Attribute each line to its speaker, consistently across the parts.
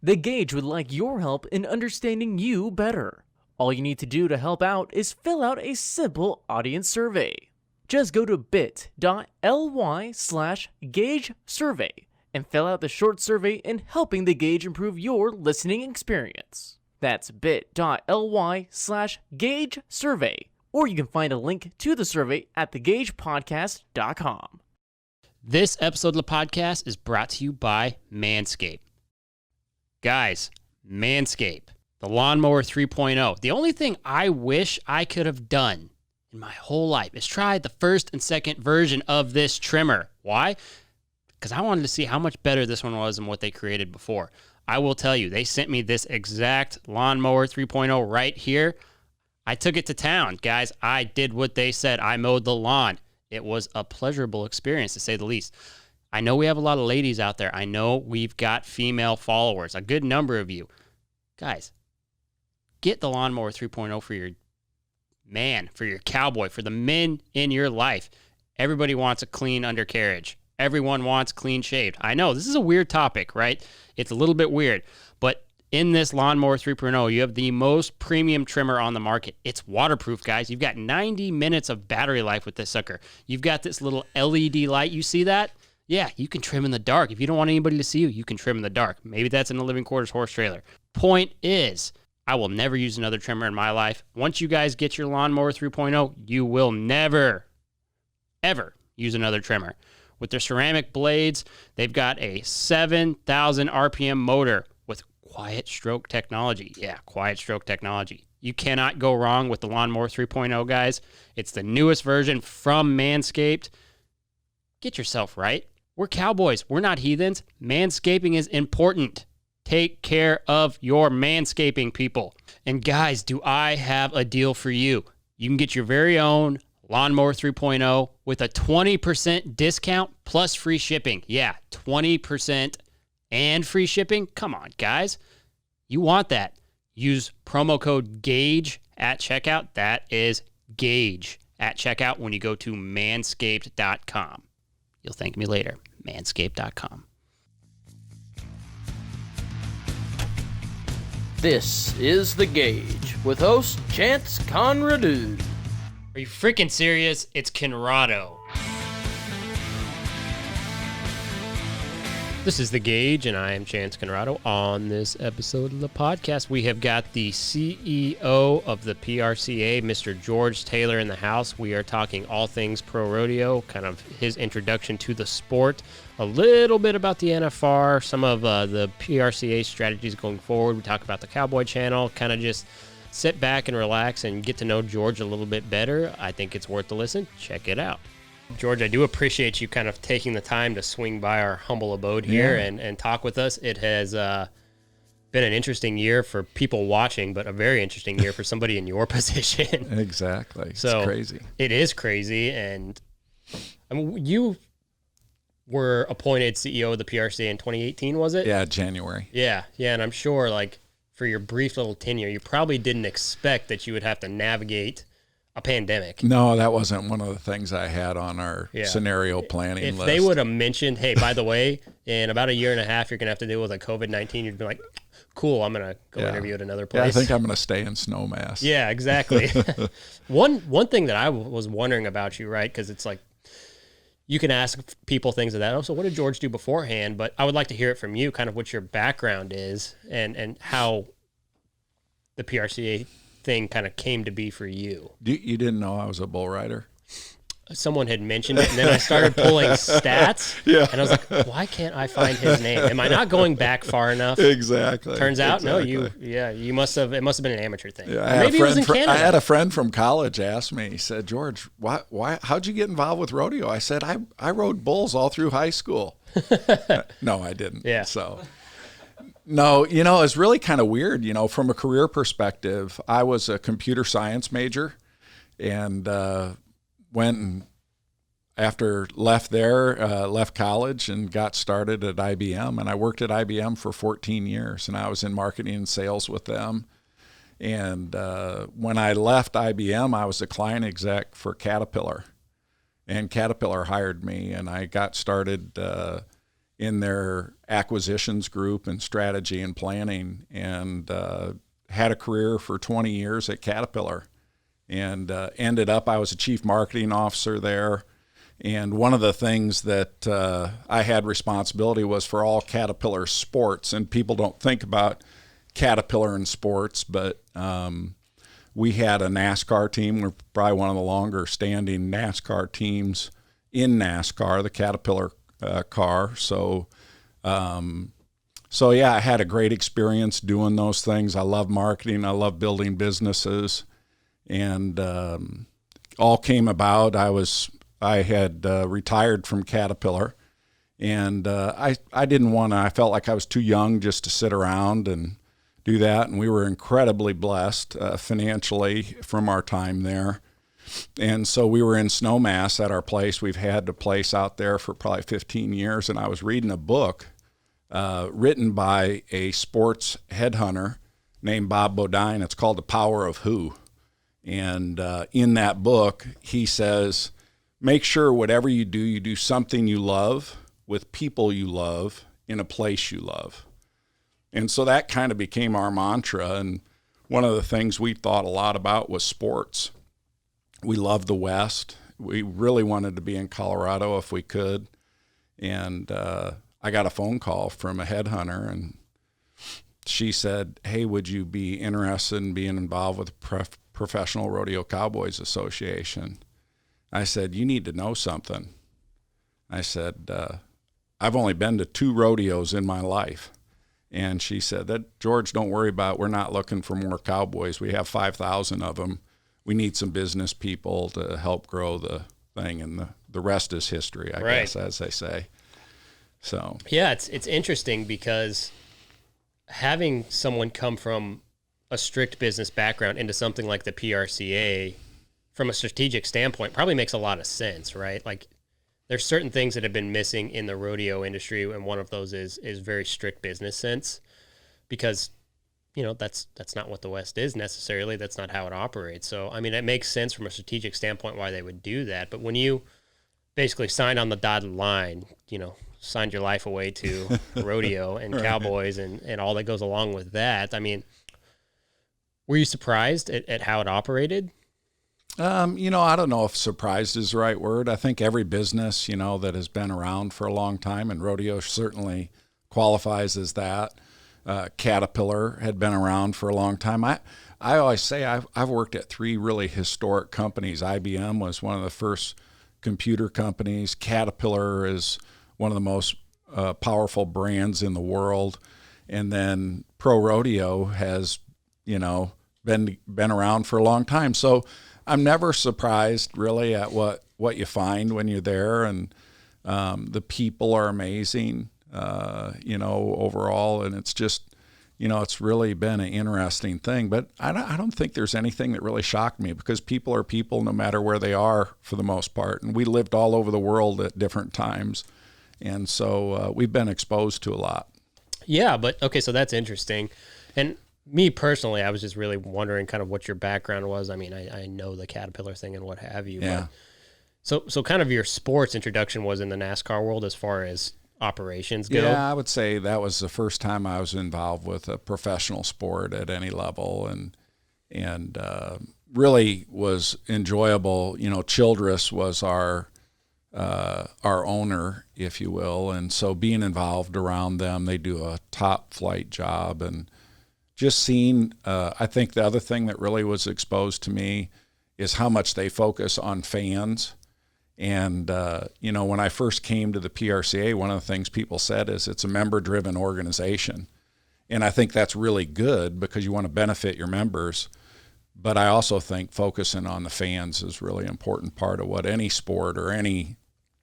Speaker 1: The Gauge would like your help in understanding you better. All you need to do to help out is fill out a simple audience survey. Just go to bit.ly/Gauge survey and fill out the short survey in helping the Gauge improve your listening experience. That's bit.ly/Gauge survey, or you can find a link to the survey at thegaugepodcast.com.
Speaker 2: This episode of the podcast is brought to you by Manscaped. Guys, Manscaped, the Lawnmower 3.0. The only thing I wish I could have done in my whole life is try the first and second version of this trimmer. Why? Because I wanted to see how much better this one was than what they created before. I will tell you, they sent me this exact Lawnmower 3.0 right here. I took it to town. Guys, I did what they said. I mowed the lawn. It was a pleasurable experience, to say the least. I know we have a lot of ladies out there. I know we've got female followers, a good number of you. Guys, get the Lawnmower 3.0 for your man, for your cowboy, for the men in your life. Everybody wants a clean undercarriage. Everyone wants clean shaved. I know, this is a weird topic, right? It's a little bit weird, but in this Lawnmower 3.0, you have the most premium trimmer on the market. It's waterproof, guys. You've got 90 minutes of battery life with this sucker. You've got this little LED light. You see that? Yeah, you can trim in the dark. If you don't want anybody to see you, you can trim in the dark. Maybe that's in a living quarters horse trailer. Point is, I will never use another trimmer in my life. Once you guys get your Lawnmower 3.0, you will never, ever use another trimmer. With their ceramic blades, they've got a 7,000 RPM motor with quiet stroke technology. Yeah, quiet stroke technology. You cannot go wrong with the Lawnmower 3.0, guys. It's the newest version from Manscaped. Get yourself right. We're cowboys. We're not heathens. Manscaping is important. Take care of your manscaping, people. And guys, do I have a deal for you? You can get your very own Lawnmower 3.0 with a 20% discount plus free shipping. Yeah, 20% and free shipping. Come on, guys. You want that. Use promo code GAUGE at checkout. That is GAUGE at checkout when you go to manscaped.com. You'll thank me later. Manscaped.com.
Speaker 1: This is The Gauge with host Chance Conradu.
Speaker 2: Are you freaking serious? It's Conrado. This is The Gauge, and I am Chance Conrado. On this episode of the podcast, we have got the CEO of the PRCA, Mr. George Taylor, in the house. We are talking all things pro rodeo, kind of his introduction to the sport, a little bit about the NFR, some of the PRCA strategies going forward. We talk about the Cowboy Channel, kind of just sit back and relax and get to know George a little bit better. I think it's worth a listen. Check it out. George, I do appreciate you kind of taking the time to swing by our humble abode here and talk with us. It has been an interesting year for people watching, but a very interesting year for somebody in your position.
Speaker 3: Exactly.
Speaker 2: So
Speaker 3: it's crazy.
Speaker 2: It is crazy. And I mean, you were appointed CEO of the PRCA in 2018, was it?
Speaker 3: Yeah, January.
Speaker 2: Yeah. And I'm sure, like, for your brief little tenure, you probably didn't expect that you would have to navigate a pandemic.
Speaker 3: No, that wasn't one of the things I had on our scenario planning
Speaker 2: if
Speaker 3: list.
Speaker 2: They would have mentioned, hey, by the way, in about a year and a half, you're going to have to deal with a COVID-19, you'd be like, cool, I'm going to go interview at another place.
Speaker 3: Yeah, I think I'm going to stay in Snowmass.
Speaker 2: Yeah, exactly. One thing that I was wondering about you, right, because it's like, you can ask people things of that. Oh, so what did George do beforehand? But I would like to hear it from you, kind of what your background is and how the PRCA thing kind of came to be for you.
Speaker 3: You didn't know I was a bull rider?
Speaker 2: Someone had mentioned it, and then I started pulling stats, and I was like, why can't I find his name? Am I not going back far enough?
Speaker 3: Exactly.
Speaker 2: Turns out, no, you must have, it must have been an amateur thing.
Speaker 3: Yeah,
Speaker 2: maybe it was in Canada.
Speaker 3: I had a friend from college ask me, he said, George, how'd you get involved with rodeo? I said, I rode bulls all through high school. No, I didn't.
Speaker 2: Yeah.
Speaker 3: So, no, it's really kind of weird, from a career perspective. I was a computer science major and went and left college and got started at IBM. And I worked at IBM for 14 years, and I was in marketing and sales with them. And when I left IBM, I was a client exec for Caterpillar. And Caterpillar hired me, and I got started in their acquisitions group and strategy and planning, and had a career for 20 years at Caterpillar, and ended up, I was a chief marketing officer there. And one of the things that I had responsibility was for all Caterpillar sports. And people don't think about Caterpillar in sports, but we had a NASCAR team. We're probably one of the longer standing NASCAR teams in NASCAR, the Caterpillar car. So yeah, I had a great experience doing those things. I love marketing. I love building businesses, and all came about. I had retired from Caterpillar, and I didn't want to. I felt like I was too young just to sit around and do that. And we were incredibly blessed financially from our time there. And so we were in Snowmass at our place. We've had the place out there for probably 15 years. And I was reading a book written by a sports headhunter named Bob Bodine. It's called The Power of Who. And in that book, he says, make sure whatever you do something you love with people you love in a place you love. And so that kind of became our mantra. And one of the things we thought a lot about was sports. We loved the West. We really wanted to be in Colorado if we could. And I got a phone call from a headhunter, and she said, hey, would you be interested in being involved with the Professional Rodeo Cowboys Association? I said, you need to know something. I said, I've only been to 2 rodeos in my life. And she said, that George, don't worry about it. We're not looking for more cowboys. We have 5,000 of them. We need some business people to help grow the thing, and the rest is history, I guess, as they say. So
Speaker 2: yeah, it's interesting because having someone come from a strict business background into something like the PRCA from a strategic standpoint probably makes a lot of sense, right? Like, there's certain things that have been missing in the rodeo industry, and one of those is very strict business sense, because that's not what the West is necessarily. That's not how it operates. So I mean, it makes sense from a strategic standpoint why they would do that. But when you basically signed on the dotted line, signed your life away to rodeo and
Speaker 3: Right.
Speaker 2: cowboys and all that goes along with that, I mean, were you surprised at how it operated?
Speaker 3: I don't know if surprised is the right word. I think every business, that has been around for a long time, and rodeo certainly qualifies as that. Caterpillar had been around for a long time. I always say I've worked at 3 really historic companies. IBM was one of the first computer companies. Caterpillar is one of the most powerful brands in the world. And then Pro Rodeo has, been around for a long time. So I'm never surprised really at what you find when you're there, and the people are amazing, overall, and it's just, it's really been an interesting thing. But I don't think there's anything that really shocked me, because people are people no matter where they are for the most part, and we lived all over the world at different times, and so we've been exposed to a lot.
Speaker 2: Yeah, but okay, so that's interesting. And me personally, I was just really wondering kind of what your background was. I mean, I know the Caterpillar thing and what have you.
Speaker 3: Yeah.
Speaker 2: But so kind of your sports introduction was in the NASCAR world as far as operations go?
Speaker 3: Yeah, I would say that was the first time I was involved with a professional sport at any level, and really was enjoyable. Childress was our owner, if you will, and so being involved around them, they do a top flight job, and just seeing, I think the other thing that really was exposed to me is how much they focus on fans. And, when I first came to the PRCA, one of the things people said is it's a member-driven organization. And I think that's really good because you want to benefit your members. But I also think focusing on the fans is really an important part of what any sport or any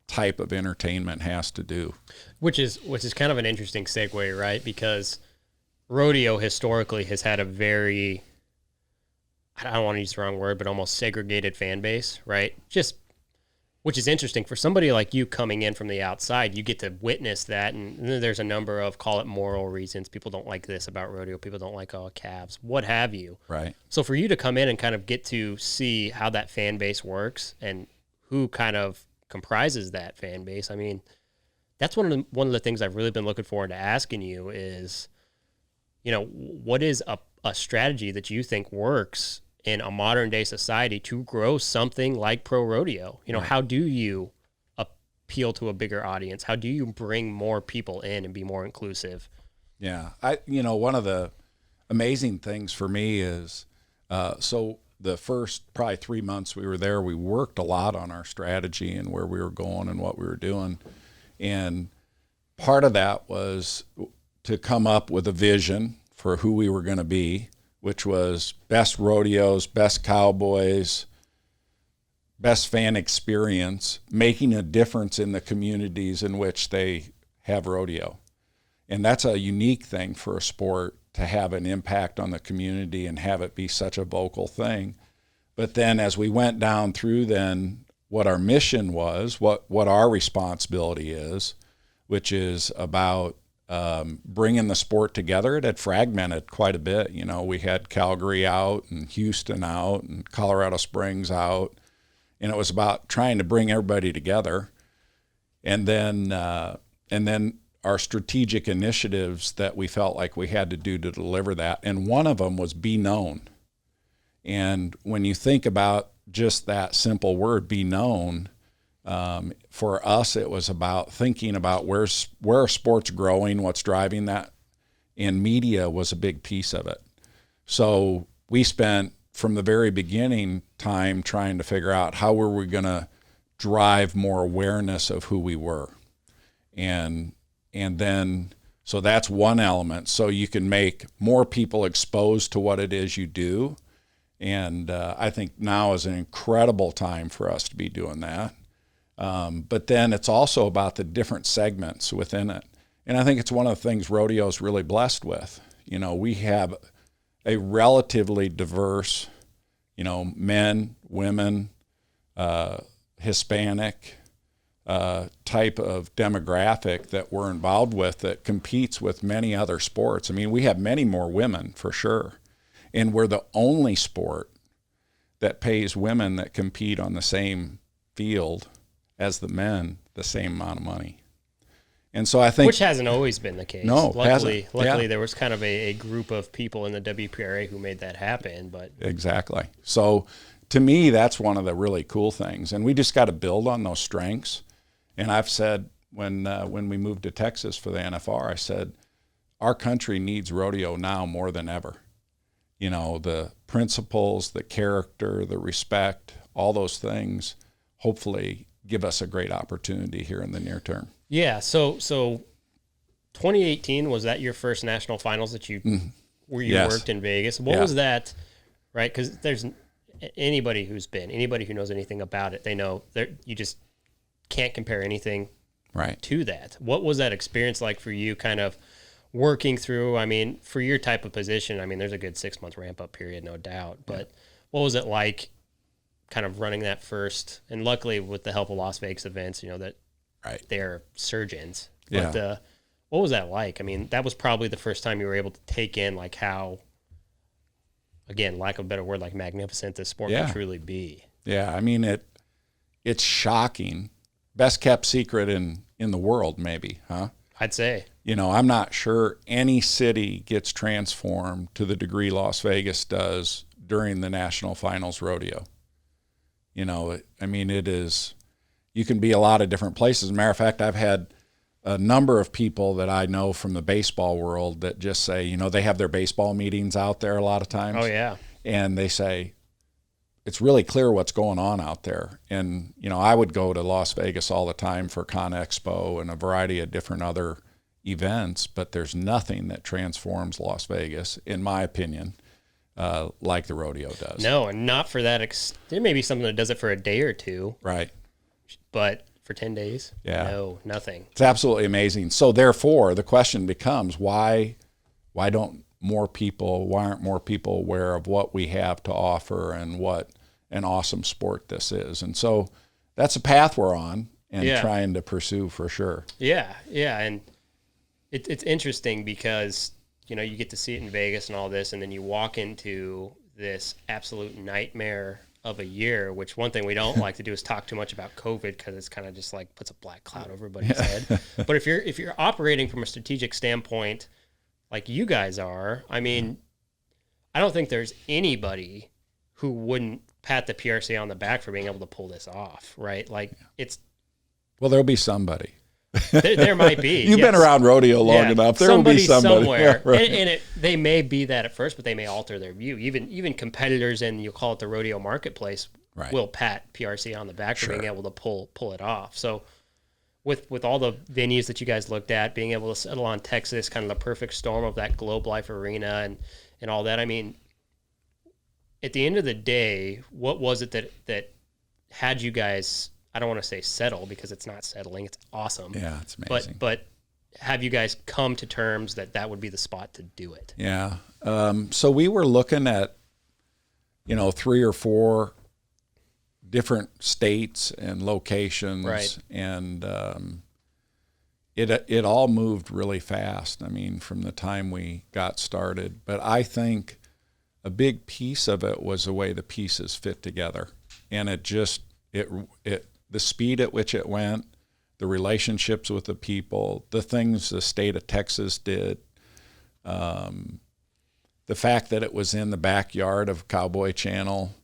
Speaker 3: type of entertainment has to do.
Speaker 2: Which is kind of an interesting segue, right? Because rodeo historically has had a very, I don't want to use the wrong word, but almost segregated fan base, right? Which is interesting for somebody like you coming in from the outside. You get to witness that, and there's a number of, call it moral reasons. People don't like this about rodeo. People don't like calves, what have you.
Speaker 3: Right.
Speaker 2: So for you to come in and kind of get to see how that fan base works and who kind of comprises that fan base, I mean, that's one of the things I've really been looking forward to asking you is, what is a strategy that you think works in a modern day society to grow something like pro rodeo? How do you appeal to a bigger audience? How do you bring more people in and be more inclusive?
Speaker 3: Yeah. One of the amazing things for me is, so the first probably 3 months we were there, we worked a lot on our strategy and where we were going and what we were doing. And part of that was to come up with a vision for who we were going to be, which was best rodeos, best cowboys, best fan experience, making a difference in the communities in which they have rodeo. And that's a unique thing for a sport, to have an impact on the community and have it be such a vocal thing. But then as we went down through then what our mission was, what our responsibility is, which is about bringing the sport together. It had fragmented quite a bit. We had Calgary out and Houston out and Colorado Springs out, and it was about trying to bring everybody together. And then our strategic initiatives that we felt like we had to do to deliver that. And one of them was be known. And when you think about just that simple word, be known, for us, it was about thinking about where are sports growing, what's driving that, and media was a big piece of it. So we spent from the very beginning time trying to figure out how were we going to drive more awareness of who we were. And then, so that's one element. So you can make more people exposed to what it is you do. And I think now is an incredible time for us to be doing that. But then it's also about the different segments within it. And I think it's one of the things rodeo is really blessed with. We have a relatively diverse, men, women, Hispanic, type of demographic that we're involved with that competes with many other sports. I mean, we have many more women for sure. And we're the only sport that pays women that compete on the same field as the men the same amount of money. And so I think...
Speaker 2: Which hasn't always been the case.
Speaker 3: No,
Speaker 2: luckily
Speaker 3: yeah.
Speaker 2: There was kind of a group of people in the WPRA who made that happen. But
Speaker 3: Exactly. So to me, that's one of the really cool things. And we just got to build on those strengths. And I've said when we moved to Texas for the NFR, I said, our country needs rodeo now more than ever. The principles, the character, the respect, all those things, hopefully give us a great opportunity here in the near term.
Speaker 2: Yeah. So 2018, was that your first national finals that you
Speaker 3: Yes.
Speaker 2: worked in Vegas? What was that? Right. Cause there's anybody who knows anything about it, they know you just can't compare anything
Speaker 3: right
Speaker 2: to that. What was that experience like for you, kind of working through? I mean, for your type of position, I mean, there's a good 6-month ramp up period, no doubt. But what was it like kind of running that first? And luckily with the help of Las Vegas events, that they're surgeons. But what was that like? I mean, that was probably the first time you were able to take in like how, again, lack of a better word, like magnificent this sport can truly be.
Speaker 3: Yeah. I mean, it's shocking. Best kept secret in the world, maybe, huh?
Speaker 2: I'd say.
Speaker 3: I'm not sure any city gets transformed to the degree Las Vegas does during the National Finals Rodeo. I mean, it is, you can be a lot of different places. As a matter of fact, I've had a number of people that I know from the baseball world that just say, they have their baseball meetings out there a lot of times.
Speaker 2: Oh, yeah.
Speaker 3: And they say, it's really clear what's going on out there. And, I would go to Las Vegas all the time for Con Expo and a variety of different other events, but there's nothing that transforms Las Vegas, in my opinion, like the rodeo does.
Speaker 2: No, and not for that. There may be something that does it for a day or two.
Speaker 3: Right.
Speaker 2: But for 10 days,
Speaker 3: no,
Speaker 2: nothing.
Speaker 3: It's absolutely amazing. So therefore, the question becomes, why aren't more people aware of what we have to offer and what an awesome sport this is? And so that's a path we're on and trying to pursue for sure.
Speaker 2: Yeah, and it's interesting because, you get to see it in Vegas and all this, and then you walk into this absolute nightmare of a year, which one thing we don't like to do is talk too much about COVID because it's kind of just like puts a black cloud over everybody's head. But if you're operating from a strategic standpoint, like you guys are, I mean, I don't think there's anybody who wouldn't pat the PRCA on the back for being able to pull this off, right? Like
Speaker 3: Well, there'll be somebody.
Speaker 2: There might be.
Speaker 3: You've been around rodeo long enough. There will be somebody
Speaker 2: somewhere.
Speaker 3: Yeah, right.
Speaker 2: And they may be that at first, but they may alter their view. Even competitors in, you call it the rodeo marketplace, will pat PRC on the back for being able to pull it off. So with all the venues that you guys looked at, being able to settle on Texas, kind of the perfect storm of that Globe Life Arena and all that. I mean, at the end of the day, what was it that had you guys, I don't want to say settle because it's not settling. It's awesome.
Speaker 3: Yeah, it's amazing.
Speaker 2: But have you guys come to terms that would be the spot to do it?
Speaker 3: Yeah. So we were looking at, 3 or 4 different states and locations.
Speaker 2: Right.
Speaker 3: And it all moved really fast. I mean, from the time we got started. But I think a big piece of it was the way the pieces fit together. And the speed at which it went, the relationships with the people, the things the state of Texas did, the fact that it was in the backyard of Cowboy Channel,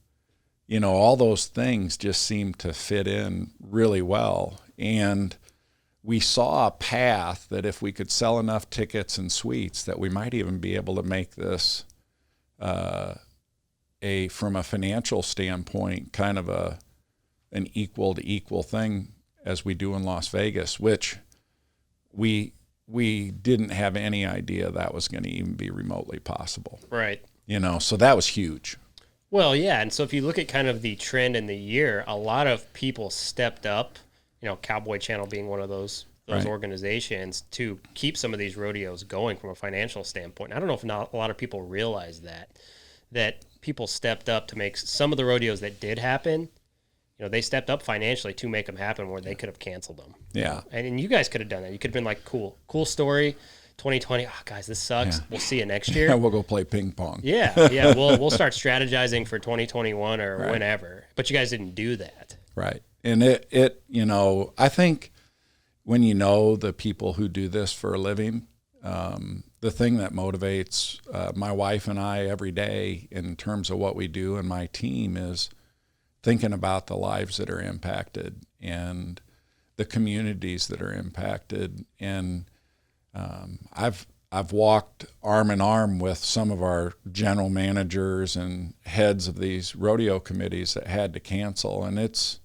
Speaker 3: all those things just seemed to fit in really well. And we saw a path that if we could sell enough tickets and suites that we might even be able to make this from a financial standpoint, kind of an equal to equal thing as we do in Las Vegas, which we didn't have any idea that was going to even be remotely possible.
Speaker 2: Right.
Speaker 3: So that was huge.
Speaker 2: Well, yeah. And so if you look at kind of the trend in the year, a lot of people stepped up, Cowboy Channel being one of those organizations to keep some of these rodeos going from a financial standpoint. I don't know if not a lot of people realize that people stepped up to make some of the rodeos that did happen. They stepped up financially to make them happen where they could have canceled them.
Speaker 3: Yeah.
Speaker 2: And you guys could have done that. You could have been like, cool story. 2020, guys, this sucks. Yeah. We'll see you next year.
Speaker 3: Yeah, we'll go play ping pong.
Speaker 2: Yeah. We'll start strategizing for 2021 or whenever. But you guys didn't do that.
Speaker 3: Right. And I think when the people who do this for a living, the thing that motivates my wife and I every day in terms of what we do and my team is thinking about the lives that are impacted and the communities that are impacted. And I've walked arm in arm with some of our general managers and heads of these rodeo committees that had to cancel, and it's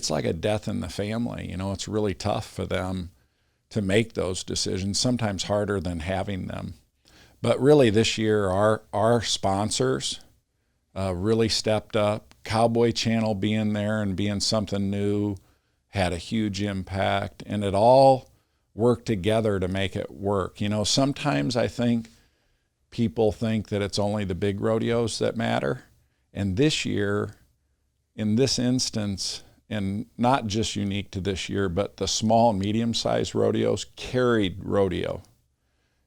Speaker 3: like a death in the family. It's really tough for them to make those decisions, sometimes harder than having them. But really this year, our sponsors really stepped up. Cowboy Channel being there and being something new had a huge impact, and it all worked together to make it work. Sometimes I think people think that it's only the big rodeos that matter. And this year, in this instance, and not just unique to this year, but the small and medium-sized rodeos carried rodeo.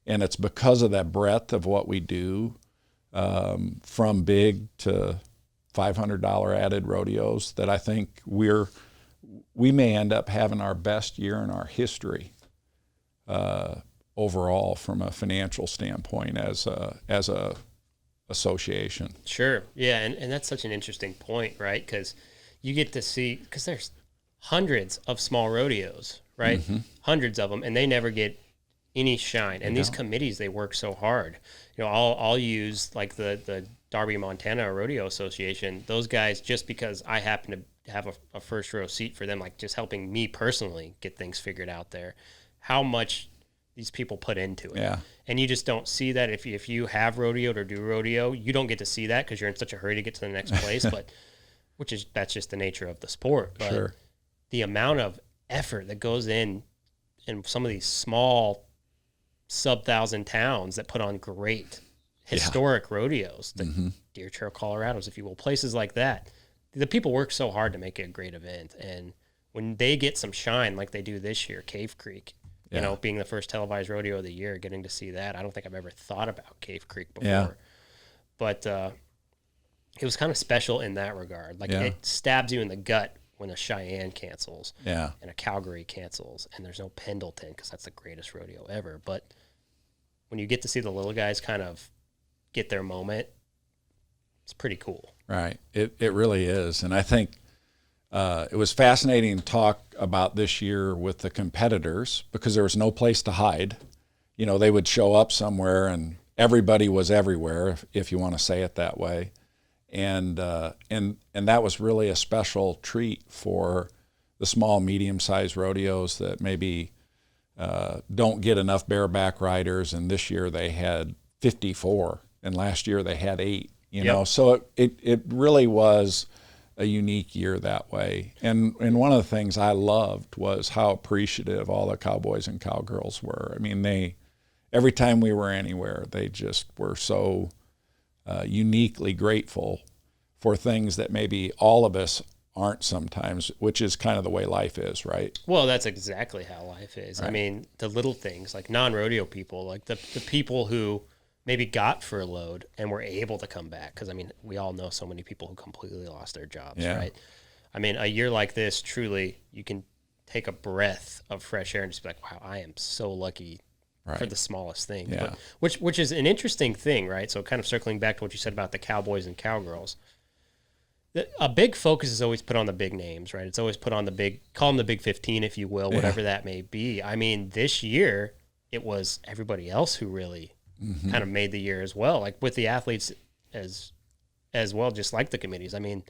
Speaker 3: And it's because of that breadth of what we do, from big to $500 added rodeos, that I think we may end up having our best year in our history overall from a financial standpoint as a association.
Speaker 2: Sure. Yeah. And that's such an interesting point, right? Because you get to see, because there's hundreds of small rodeos, right? Mm-hmm. Hundreds of them, and they never get any shine. And these committees, they work so hard. I'll use like the Darby, Montana Rodeo Association. Those guys, just because I happen to have a first row seat for them, like just helping me personally get things figured out there, how much these people put into it.
Speaker 3: Yeah.
Speaker 2: And you just don't see that. If you have rodeoed or do rodeo, you don't get to see that because you're in such a hurry to get to the next place, but that's just the nature of the sport. But
Speaker 3: sure.
Speaker 2: The amount of effort that goes in some of these small sub-1,000 towns that put on great historic rodeos, the Deer Trail Colorados, if you will, places like that, the people work so hard to make it a great event. And when they get some shine like they do this year, Cave Creek, being the first televised rodeo of the year, getting to see that, I don't think I've ever thought about Cave Creek before.
Speaker 3: Yeah.
Speaker 2: But it was kind of special in that regard. Like it stabs you in the gut when a Cheyenne cancels and a Calgary cancels, and there's no Pendleton because that's the greatest rodeo ever. But when you get to see the little guys kind of get their moment, it's pretty cool.
Speaker 3: Right. It really is. And I think it was fascinating to talk about this year with the competitors because there was no place to hide. You know, they would show up somewhere and everybody was everywhere, if you want to say it that way. And that was really a special treat for the small, medium-sized rodeos that maybe don't get enough bareback riders. And this year they had 54, and last year they had 8. You know, so it really was a unique year that way. And one of the things I loved was how appreciative all the cowboys and cowgirls were. I mean, every time we were anywhere, they just were so uniquely grateful for things that maybe all of us aren't sometimes, which is kind of the way life is, right?
Speaker 2: Well, that's exactly how life is. Right. I mean, the little things, like non-rodeo people, like the people who maybe got furloughed and were able to come back. Because, I mean, we all know so many people who completely lost their jobs, right? I mean, a year like this, truly, you can take a breath of fresh air and just be like, wow, I am so lucky for the smallest thing.
Speaker 3: Yeah.
Speaker 2: But, which is an interesting thing, right? So kind of circling back to what you said about the cowboys and cowgirls, a big focus is always put on the big names, right? It's always put on the big, call them the big 15, if you will, whatever that may be. I mean, this year, it was everybody else who really kind of made the year as well, like with the athletes as well, just like the committees. I mean,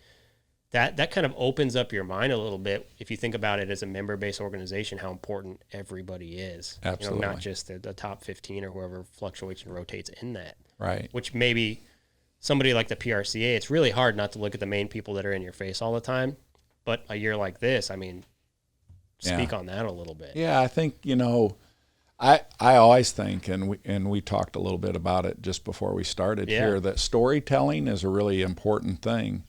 Speaker 2: that kind of opens up your mind a little bit if you think about it as a member-based organization, how important everybody is.
Speaker 3: Absolutely.
Speaker 2: You know, not just the top 15 or whoever fluctuates and rotates in that.
Speaker 3: Right.
Speaker 2: Which maybe somebody like the PRCA, it's really hard not to look at the main people that are in your face all the time. But a year like this, I mean, speak on that a little bit.
Speaker 3: Yeah, I think, you know, I always think, and we talked a little bit about it just before we started here, that storytelling is a really important thing.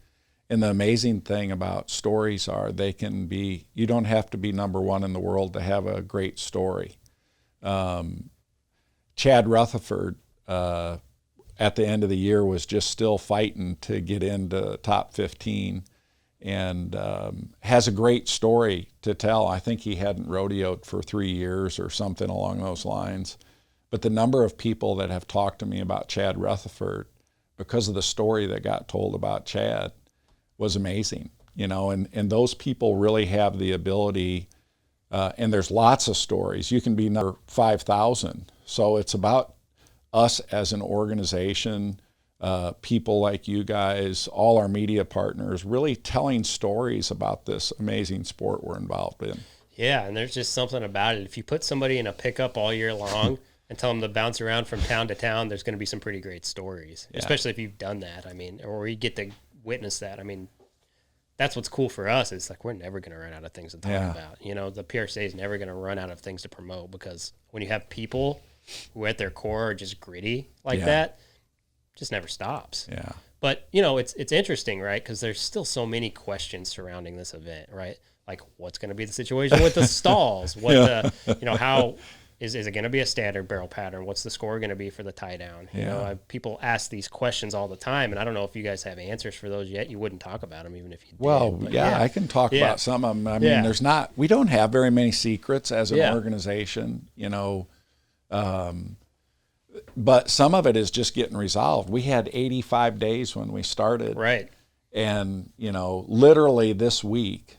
Speaker 3: And the amazing thing about stories are they can be, you don't have to be number one in the world to have a great story. Chad Rutherford at the end of the year was just still fighting to get into top 15 and has a great story to tell. I think he hadn't rodeoed for 3 years or something along those lines. But the number of people that have talked to me about Chad Rutherford because of the story that got told about Chad was amazing, you know, and those people really have the ability, and there's lots of stories. You can be number 5,000. So it's about us as an organization, people like you guys, all our media partners, really telling stories about this amazing sport we're involved in.
Speaker 2: Yeah, and there's just something about it. If you put somebody in a pickup all year long and tell them to bounce around from town to town, there's going to be some pretty great stories, especially if you've done that. I mean, or you get to witness that. I mean, that's what's cool for us. It's like we're never going to run out of things to talk about. You know, the PRCA is never going to run out of things to promote because when you have people who at their core are just gritty like that, just never stops.
Speaker 3: Yeah.
Speaker 2: But, you know, it's interesting, right? Because there's still so many questions surrounding this event, right? Like, what's going to be the situation with the stalls? What you know, how is it going to be a standard barrel pattern? What's the score going to be for the tie down? You know, people ask these questions all the time, and I don't know if you guys have answers for those yet. You wouldn't talk about them even if you did.
Speaker 3: Well, I can talk about some of them. I mean, we don't have very many secrets as an organization, you know. But some of it is just getting resolved. We had 85 days when we started. Right. And, you know, literally this week,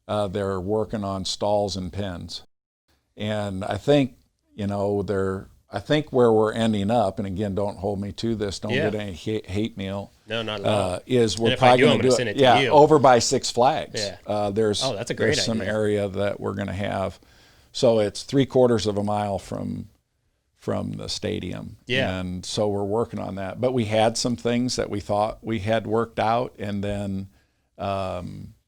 Speaker 3: they're working on stalls and pens. And I think, you know, I think where we're ending up, and again, don't hold me to this, don't get any hate mail.
Speaker 2: No, not at all.
Speaker 3: Is we're probably going to do it over by Six Flags.
Speaker 2: Yeah.
Speaker 3: There's some area that we're going to have. So it's 3/4 of a mile from the stadium. Yeah. And so we're working on that. But we had some things that we thought we had worked out, and then,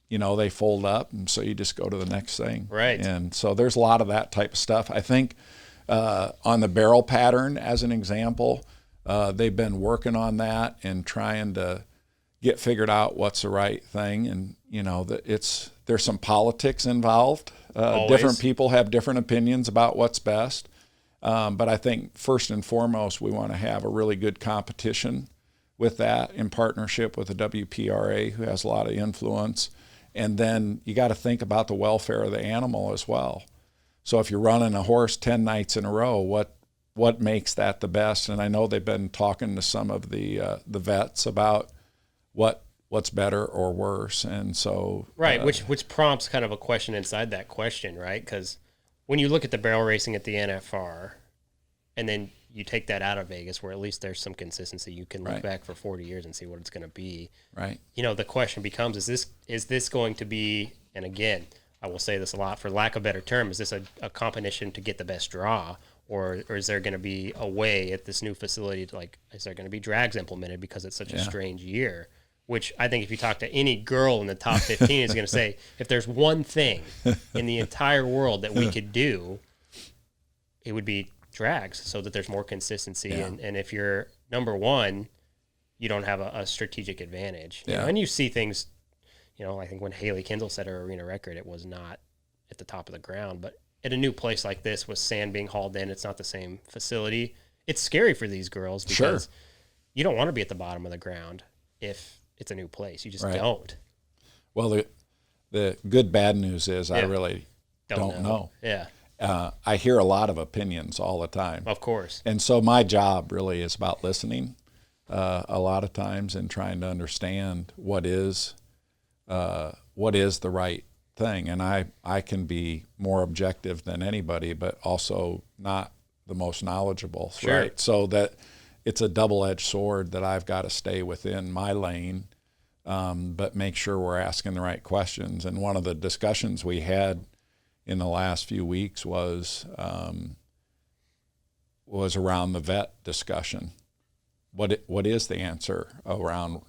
Speaker 3: you know, they fold up, and so you just go to the next thing.
Speaker 2: Right.
Speaker 3: And so there's a lot of that type of stuff. I think on the barrel pattern, as an example, they've been working on that and trying to get figured out what's the right thing. And, you know, there's some politics involved. Different people have different opinions about what's best. But I think first and foremost, we want to have a really good competition with that in partnership with the WPRA, who has a lot of influence. And then you got to think about the welfare of the animal as well. So if you're running a horse 10 nights in a row, what makes that the best? And I know they've been talking to some of the vets about what's better or worse. And so
Speaker 2: right, which prompts kind of a question inside that question, right? Because when you look at the barrel racing at the NFR, and then you take that out of Vegas, where at least there's some consistency, you can look back for 40 years and see what it's going to be.
Speaker 3: Right.
Speaker 2: The question becomes: is this going to be? And again, I will say this a lot, for lack of a better term, is this a competition to get the best draw? Or is there going to be a way at this new facility to, like, is there going to be drags implemented because it's such a strange year? Which I think if you talk to any girl in the top 15 is going to say, if there's one thing in the entire world that we could do, it would be drags, so that there's more consistency.
Speaker 3: Yeah.
Speaker 2: And if you're number one, you don't have a strategic advantage.
Speaker 3: Yeah.
Speaker 2: And you see things, I think when Haley Kindle set her arena record, it was not at the top of the ground, but at a new place like this with sand being hauled in, it's not the same facility. It's scary for these girls because you don't want to be at the bottom of the ground if it's a new place. You just don't.
Speaker 3: Well, the good bad news is I really don't know.
Speaker 2: Yeah.
Speaker 3: I hear a lot of opinions all the time.
Speaker 2: Of course.
Speaker 3: And so my job really is about listening a lot of times and trying to understand what is the right thing. And I can be more objective than anybody, but also not the most knowledgeable, right? So that it's a double-edged sword that I've got to stay within my lane, but make sure we're asking the right questions. And one of the discussions we had in the last few weeks was around the vet discussion. What is the answer around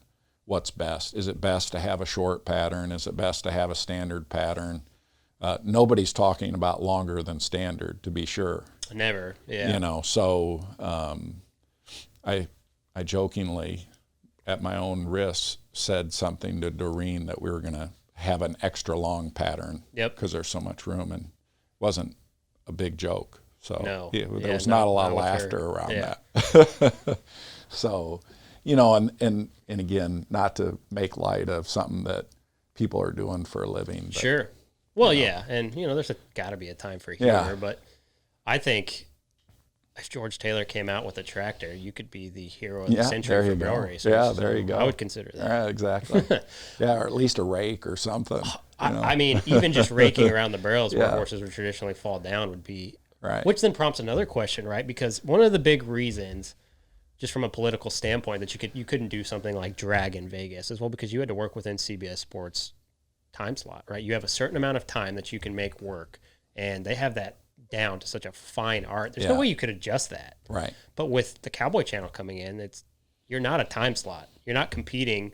Speaker 3: what's best? Is it best to have a short pattern? Is it best to have a standard pattern? Nobody's talking about longer than standard, to be sure.
Speaker 2: Never, yeah.
Speaker 3: So I jokingly, at my own risk, said something to Doreen that we were going to have an extra long pattern because there's so much room, and it wasn't a big joke. So there was not a lot of laughter around that. So, and again, not to make light of something that people are doing for a living. But,
Speaker 2: sure. Well, and there's got to be a time for humor, but I think if George Taylor came out with a tractor, you could be the hero of the century for barrel racers.
Speaker 3: Yeah, there you go.
Speaker 2: I would consider that.
Speaker 3: Yeah, exactly. Or at least a rake or something.
Speaker 2: I mean, even just raking around the barrels where horses would traditionally fall down would be
Speaker 3: right.
Speaker 2: Which then prompts another question, right? Because one of the big reasons, just from a political standpoint, that you couldn't do something like drag in Vegas as well, because you had to work within CBS Sports time slot, right? You have a certain amount of time that you can make work, and they have that down to such a fine art. There's no way you could adjust that.
Speaker 3: Right.
Speaker 2: But with the Cowboy Channel coming in, you're not a time slot. You're not competing.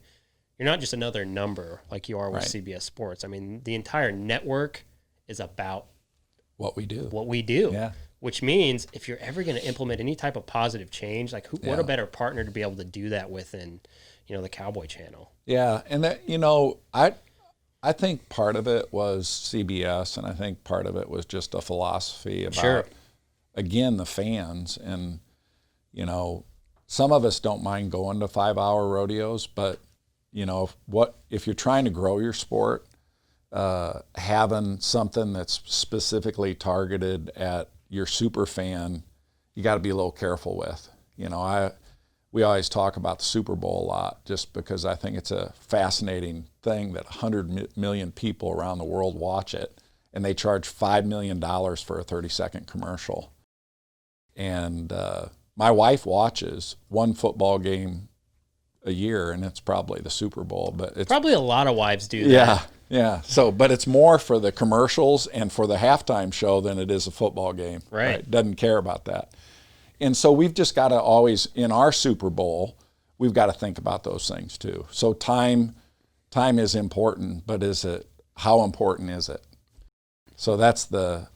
Speaker 2: You're not just another number like you are with CBS Sports. I mean, the entire network is about
Speaker 3: what we do.
Speaker 2: Yeah. Which means if you're ever going to implement any type of positive change, like what a better partner to be able to do that with than, the Cowboy Channel.
Speaker 3: Yeah, and that I think part of it was CBS, and I think part of it was just a philosophy about, again, the fans. And, some of us don't mind going to 5-hour rodeos, but, if you're trying to grow your sport, having something that's specifically targeted at your super fan, you got to be a little careful with. We always talk about the Super Bowl a lot, just because I think it's a fascinating thing that 100 million people around the world watch it, and they charge $5 million for a 30-second commercial. And my wife watches one football game a year, and it's probably the Super Bowl. But it's
Speaker 2: probably a lot of wives do that.
Speaker 3: Yeah. So, but it's more for the commercials and for the halftime show than it is a football game.
Speaker 2: Right.
Speaker 3: Doesn't care about that. And so we've just got to always, in our Super Bowl, we've got to think about those things too. So time is important, but how important is it? So that's the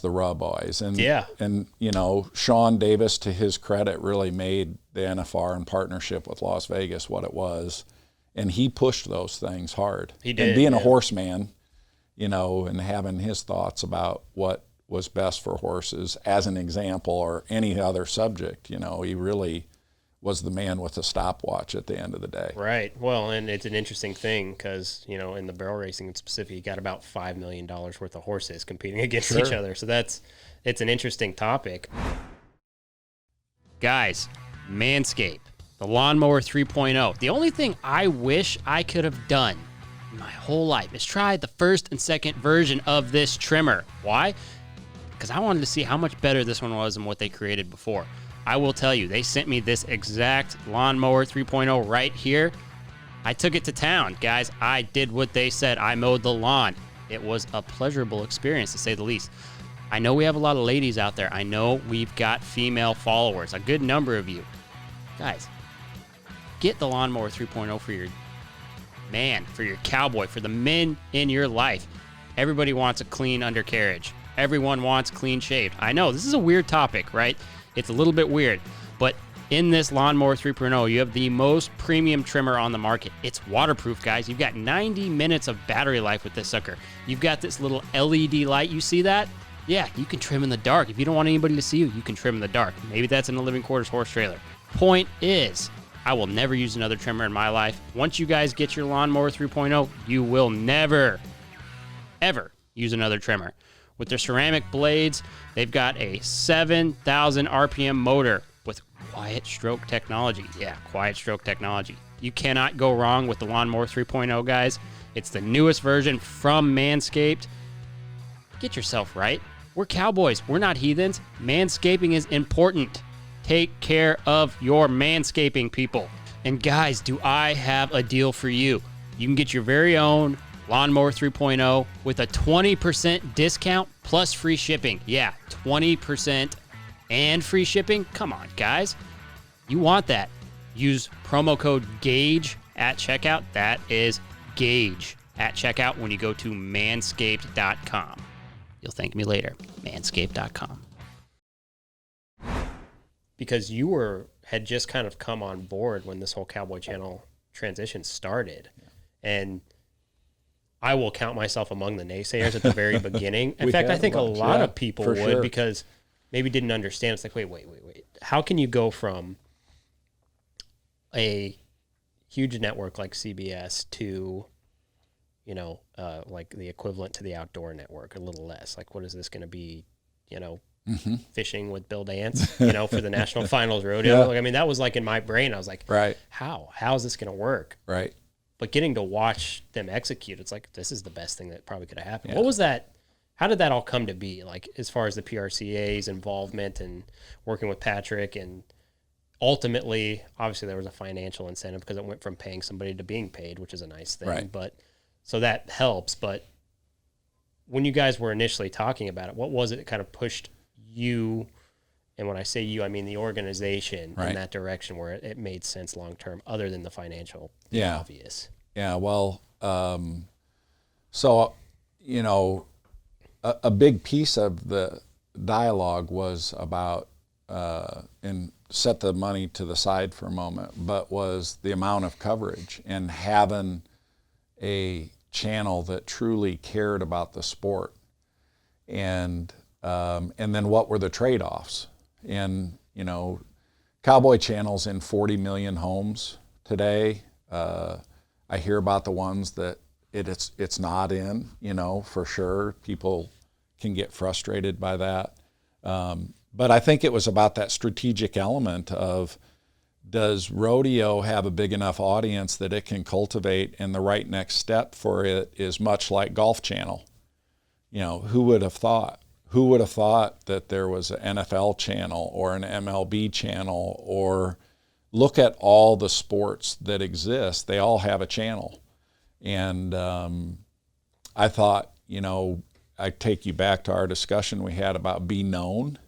Speaker 3: rub always. And Sean Davis, to his credit, really made the NFR in partnership with Las Vegas what it was. And he pushed those things hard.
Speaker 2: He did.
Speaker 3: And being a horseman, and having his thoughts about what was best for horses as an example, or any other subject, he really was the man with the stopwatch at the end of the day.
Speaker 2: Right. Well, and it's an interesting thing because, you know, in the barrel racing in specific, you got about $5 million worth of horses competing against each other. So it's an interesting topic. Guys, Manscaped, the Lawnmower 3.0. The only thing I wish I could have done my whole life is try the first and second version of this trimmer. Why? Because I wanted to see how much better this one was than what they created before. I will tell you, they sent me this exact Lawnmower 3.0 right here. I took it to town, guys. I did what they said. I mowed the lawn. It was a pleasurable experience, to say the least. I know we have a lot of ladies out there. I know we've got female followers, a good number of you. Guys, get the Lawnmower 3.0 for your man, for your cowboy, for the men in your life. Everybody wants a clean undercarriage. Everyone wants clean shaved. I know, this is a weird topic, right? It's a little bit weird, but in this Lawnmower 3.0, you have the most premium trimmer on the market. It's waterproof, guys. You've got 90 minutes of battery life with this sucker. You've got this little LED light. You see that? Yeah, you can trim in the dark. If you don't want anybody to see you, you can trim in the dark. Maybe that's in a living quarters horse trailer. Point is, I will never use another trimmer in my life. Once you guys get your Lawnmower 3.0, you will never, ever use another trimmer. With their ceramic blades, they've got a 7,000 RPM motor with quiet stroke technology. Yeah, quiet stroke technology. You cannot go wrong with the Lawnmower 3.0, guys. It's the newest version from Manscaped. Get yourself right. We're cowboys. We're not heathens. Manscaping is important. Take care of your manscaping, people. And guys, do I have a deal for you? You can get your very own Lawnmower 3.0 with a 20% discount plus free shipping. Yeah, 20% and free shipping. Come on, guys. You want that. Use promo code GAUGE at checkout. That is GAUGE at checkout when you go to manscaped.com. You'll thank me later. Manscaped.com. Because you had just kind of come on board when this whole Cowboy Channel transition started. And I will count myself among the naysayers at the very beginning. In fact, I think a lot of people would because maybe didn't understand. It's like, wait. How can you go from a huge network like CBS to, you know, like the equivalent to the Outdoor Network, a little less? Like, what is this going to be, you know, fishing with Bill Dance, you know, for the National Finals Rodeo?
Speaker 3: Yeah.
Speaker 2: Like, I mean, that was like in my brain. I was like,
Speaker 3: Right.
Speaker 2: How is this going to work?
Speaker 3: Right.
Speaker 2: But getting to watch them execute, it's like, this is the best thing that probably could have happened.
Speaker 3: Yeah.
Speaker 2: What was that? How did that all come to be? Like, as far as the PRCA's involvement and working with Patrick, and ultimately, obviously there was a financial incentive because it went from paying somebody to being paid, which is a nice thing.
Speaker 3: Right.
Speaker 2: But so that helps. But when you guys were initially talking about it, what was it that kind of pushed you? And when I say you, I mean the organization in that direction where it made sense long term, other than the financial obvious.
Speaker 3: Yeah, well, so, you know, a big piece of the dialogue was about, and set the money to the side for a moment, but was the amount of coverage and having a channel that truly cared about the sport. And then what were the trade-offs? And, you know, Cowboy Channel's in 40 million homes today. I hear about the ones that it's not in, you know, for sure. People can get frustrated by that. But I think it was about that strategic element of, does Rodeo have a big enough audience that it can cultivate, and the right next step for it is much like Golf Channel. You know, who would have thought? Who would have thought that there was an NFL channel or an MLB channel, or look at all the sports that exist. They all have a channel. And I thought, you know, I take you back to our discussion we had about be known.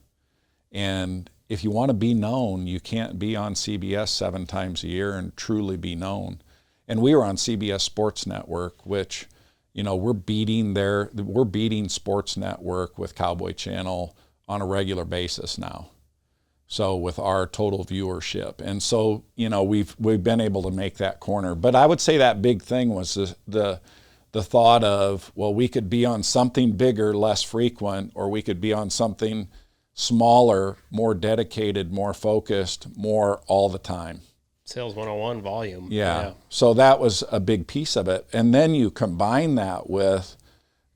Speaker 3: And if you want to be known, you can't be on CBS 7 times a year and truly be known. And we were on CBS Sports Network, which, you know, we're beating Sports Network with Cowboy Channel on a regular basis now. So with our total viewership. And so, you know, we've been able to make that corner. But I would say that big thing was the thought of, well, we could be on something bigger, less frequent, or we could be on something smaller, more dedicated, more focused, more all the time.
Speaker 2: Sales 101 volume.
Speaker 3: Yeah. So that was a big piece of it. And then you combine that with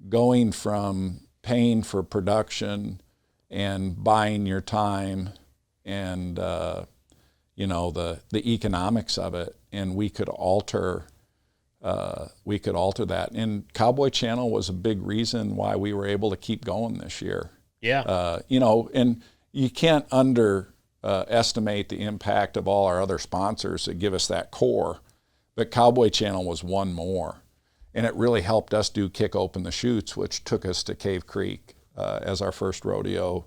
Speaker 3: going from paying for production and buying your time and, the economics of it. And we could alter that. And Cowboy Channel was a big reason why we were able to keep going this year.
Speaker 2: Yeah.
Speaker 3: And you can't underestimate the impact of all our other sponsors that give us that core, but Cowboy Channel was one more, and it really helped us do Kick Open the Chutes, which took us to Cave Creek as our first rodeo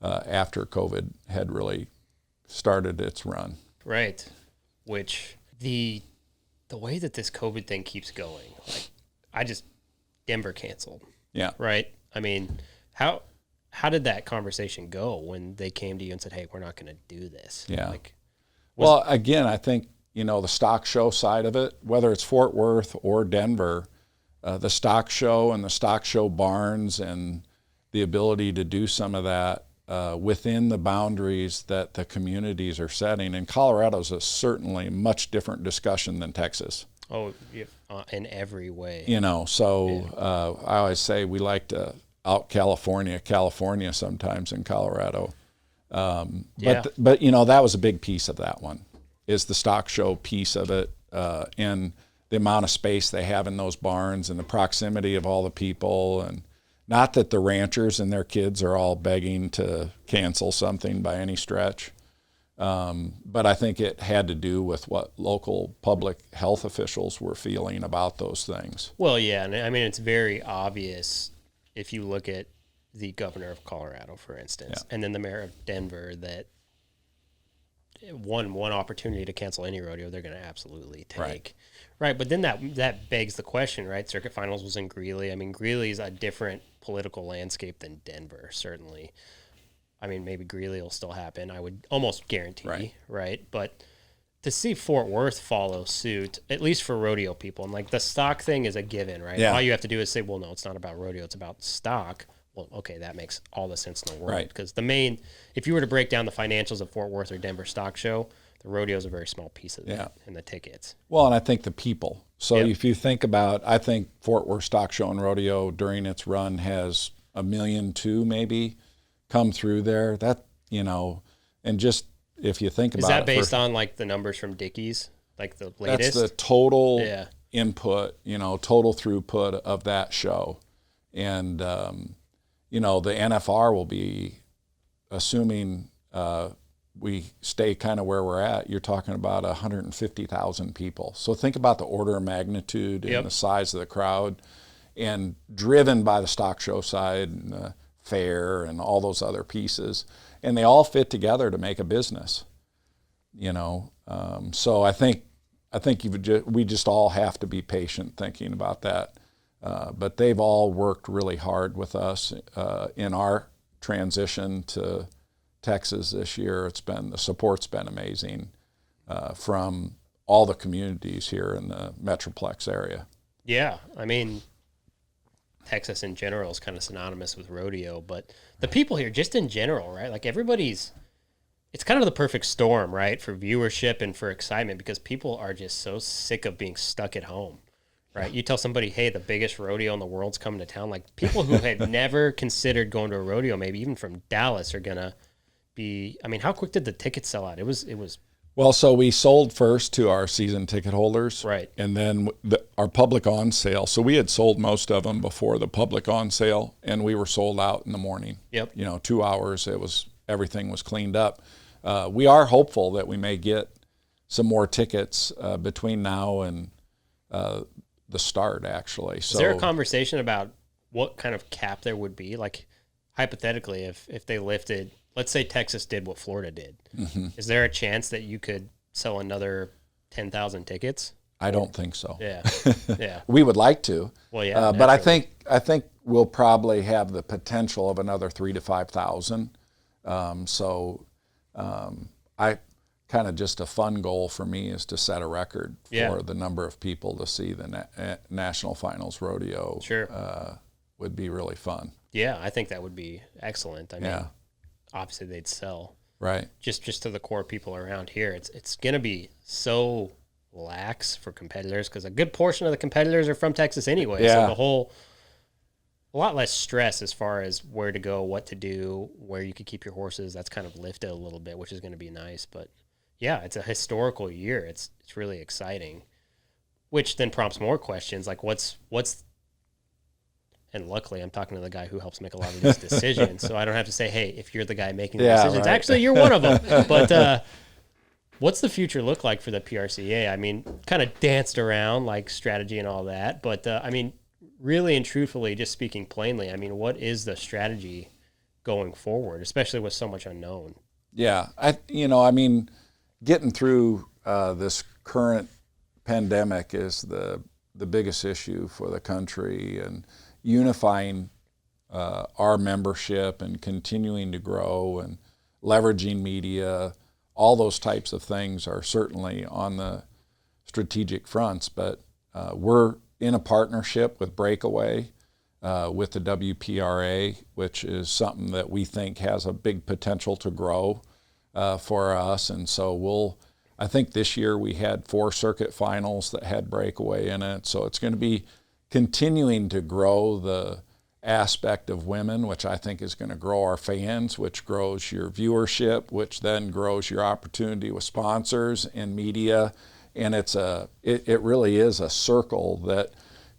Speaker 3: after COVID had really started its run.
Speaker 2: Right. Which the way that this COVID thing keeps going, Denver canceled.
Speaker 3: Yeah.
Speaker 2: Right. I mean, how did that conversation go when they came to you and said, "Hey, we're not going to do this"?
Speaker 3: Yeah. Well, again, I think, the stock show side of it, whether it's Fort Worth or Denver, the stock show and the stock show barns and the ability to do some of that within the boundaries that the communities are setting. And Colorado's a certainly much different discussion than Texas.
Speaker 2: Oh, in every way.
Speaker 3: I always say we like to out California sometimes in Colorado. But that was a big piece of that one, is the stock show piece of it, and the amount of space they have in those barns and the proximity of all the people. And not that the ranchers and their kids are all begging to cancel something by any stretch. But I think it had to do with what local public health officials were feeling about those things.
Speaker 2: Well, yeah. And I mean, it's very obvious if you look at the governor of Colorado, for instance, and then the mayor of Denver, that one opportunity to cancel any rodeo, they're going to absolutely take. Right. But then that begs the question, right? Circuit Finals was in Greeley. I mean, Greeley's a different political landscape than Denver, certainly. I mean, maybe Greeley will still happen, I would almost guarantee, right? But to see Fort Worth follow suit, at least for rodeo people, and the stock thing is a given, right?
Speaker 3: Yeah.
Speaker 2: All you have to do is say, well, no, it's not about rodeo, it's about stock. Well, okay, that makes all the sense in the world.
Speaker 3: Right.
Speaker 2: Because if you were to break down the financials of Fort Worth or Denver stock show, the rodeo is a very small piece of that and the tickets.
Speaker 3: Well, and I think the people. So if you think about, I think Fort Worth Stock Show and Rodeo during its run has 1.2 million maybe come through there. That, and just if you think about it.
Speaker 2: Is that based on the numbers from Dickies, the latest?
Speaker 3: That's the total input, total throughput of that show. And, the NFR will be, assuming we stay kind of where we're at, you're talking about 150,000 people. So think about the order of magnitude and the size of the crowd, and driven by the stock show side and the fair and all those other pieces. And they all fit together to make a business, So I think we just all have to be patient thinking about that. But they've all worked really hard with us in our transition to Texas this year. The support's been amazing from all the communities here in the Metroplex area.
Speaker 2: Yeah, I mean, Texas in general is kind of synonymous with rodeo, but the people here just in general, right? It's kind of the perfect storm, right? For viewership and for excitement, because people are just so sick of being stuck at home, right? You tell somebody, hey, the biggest rodeo in the world's coming to town. People who had never considered going to a rodeo, maybe even from Dallas, are going to be, how quick did the tickets sell out? It was.
Speaker 3: Well, so we sold first to our season ticket holders.
Speaker 2: Right.
Speaker 3: And then our public on sale. So we had sold most of them before the public on sale, and we were sold out in the morning.
Speaker 2: Yep.
Speaker 3: 2 hours, everything was cleaned up. We are hopeful that we may get some more tickets between now and the start, actually. So,
Speaker 2: is there a conversation about what kind of cap there would be? Hypothetically, if they lifted, let's say Texas did what Florida did, is there a chance that you could sell another 10,000 tickets?
Speaker 3: I don't think so.
Speaker 2: Yeah.
Speaker 3: We would like to.
Speaker 2: Well, yeah.
Speaker 3: But I think we'll probably have the potential of another 3,000 to 5,000. I kind of, just a fun goal for me is to set a record for the number of people to see the National Finals Rodeo.
Speaker 2: Sure.
Speaker 3: Would be really fun.
Speaker 2: Yeah, I think that would be excellent. obviously they'd sell.
Speaker 3: Right.
Speaker 2: Just to the core people around here. It's going to be so lax for competitors because a good portion of the competitors are from Texas anyway.
Speaker 3: Yeah.
Speaker 2: So a lot less stress as far as where to go, what to do, where you could keep your horses. That's kind of lifted a little bit, which is going to be nice. But yeah, it's a historical year. It's really exciting, which then prompts more questions like what's and luckily I'm talking to the guy who helps make a lot of these decisions. So I don't have to say, hey, if you're the guy making the decisions,
Speaker 3: right.
Speaker 2: actually you're one of them. But what's the future look like for the PRCA? I mean, kind of danced around like strategy and all that. But I mean, really and truthfully, just speaking plainly, I mean, what is the strategy going forward, especially with so much unknown?
Speaker 3: Yeah. I mean, getting through this current pandemic is the biggest issue for the country, and unifying our membership and continuing to grow and leveraging media, all those types of things are certainly on the strategic fronts. But we're in a partnership with Breakaway, with the WPRA, which is something that we think has a big potential to grow for us. And so I think this year we had 4 circuit finals that had Breakaway in it. So it's going to be continuing to grow the aspect of women, which I think is going to grow our fans, which grows your viewership, which then grows your opportunity with sponsors and media. And it really is a circle that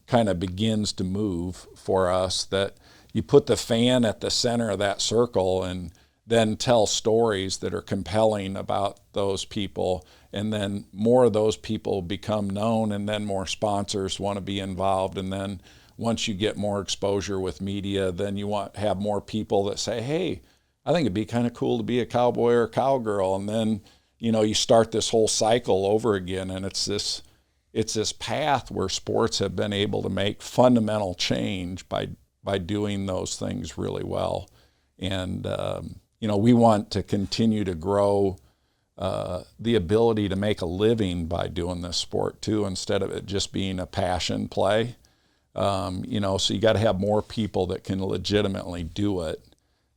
Speaker 3: kind of begins to move for us, that you put the fan at the center of that circle and then tell stories that are compelling about those people, and then more of those people become known, and then more sponsors want to be involved, and then once you get more exposure with media, then you have more people that say, hey, I think it'd be kind of cool to be a cowboy or a cowgirl, and then you start this whole cycle over again. And it's this path where sports have been able to make fundamental change by doing those things really well. And we want to continue to grow the ability to make a living by doing this sport too, instead of it just being a passion play. So you got to have more people that can legitimately do it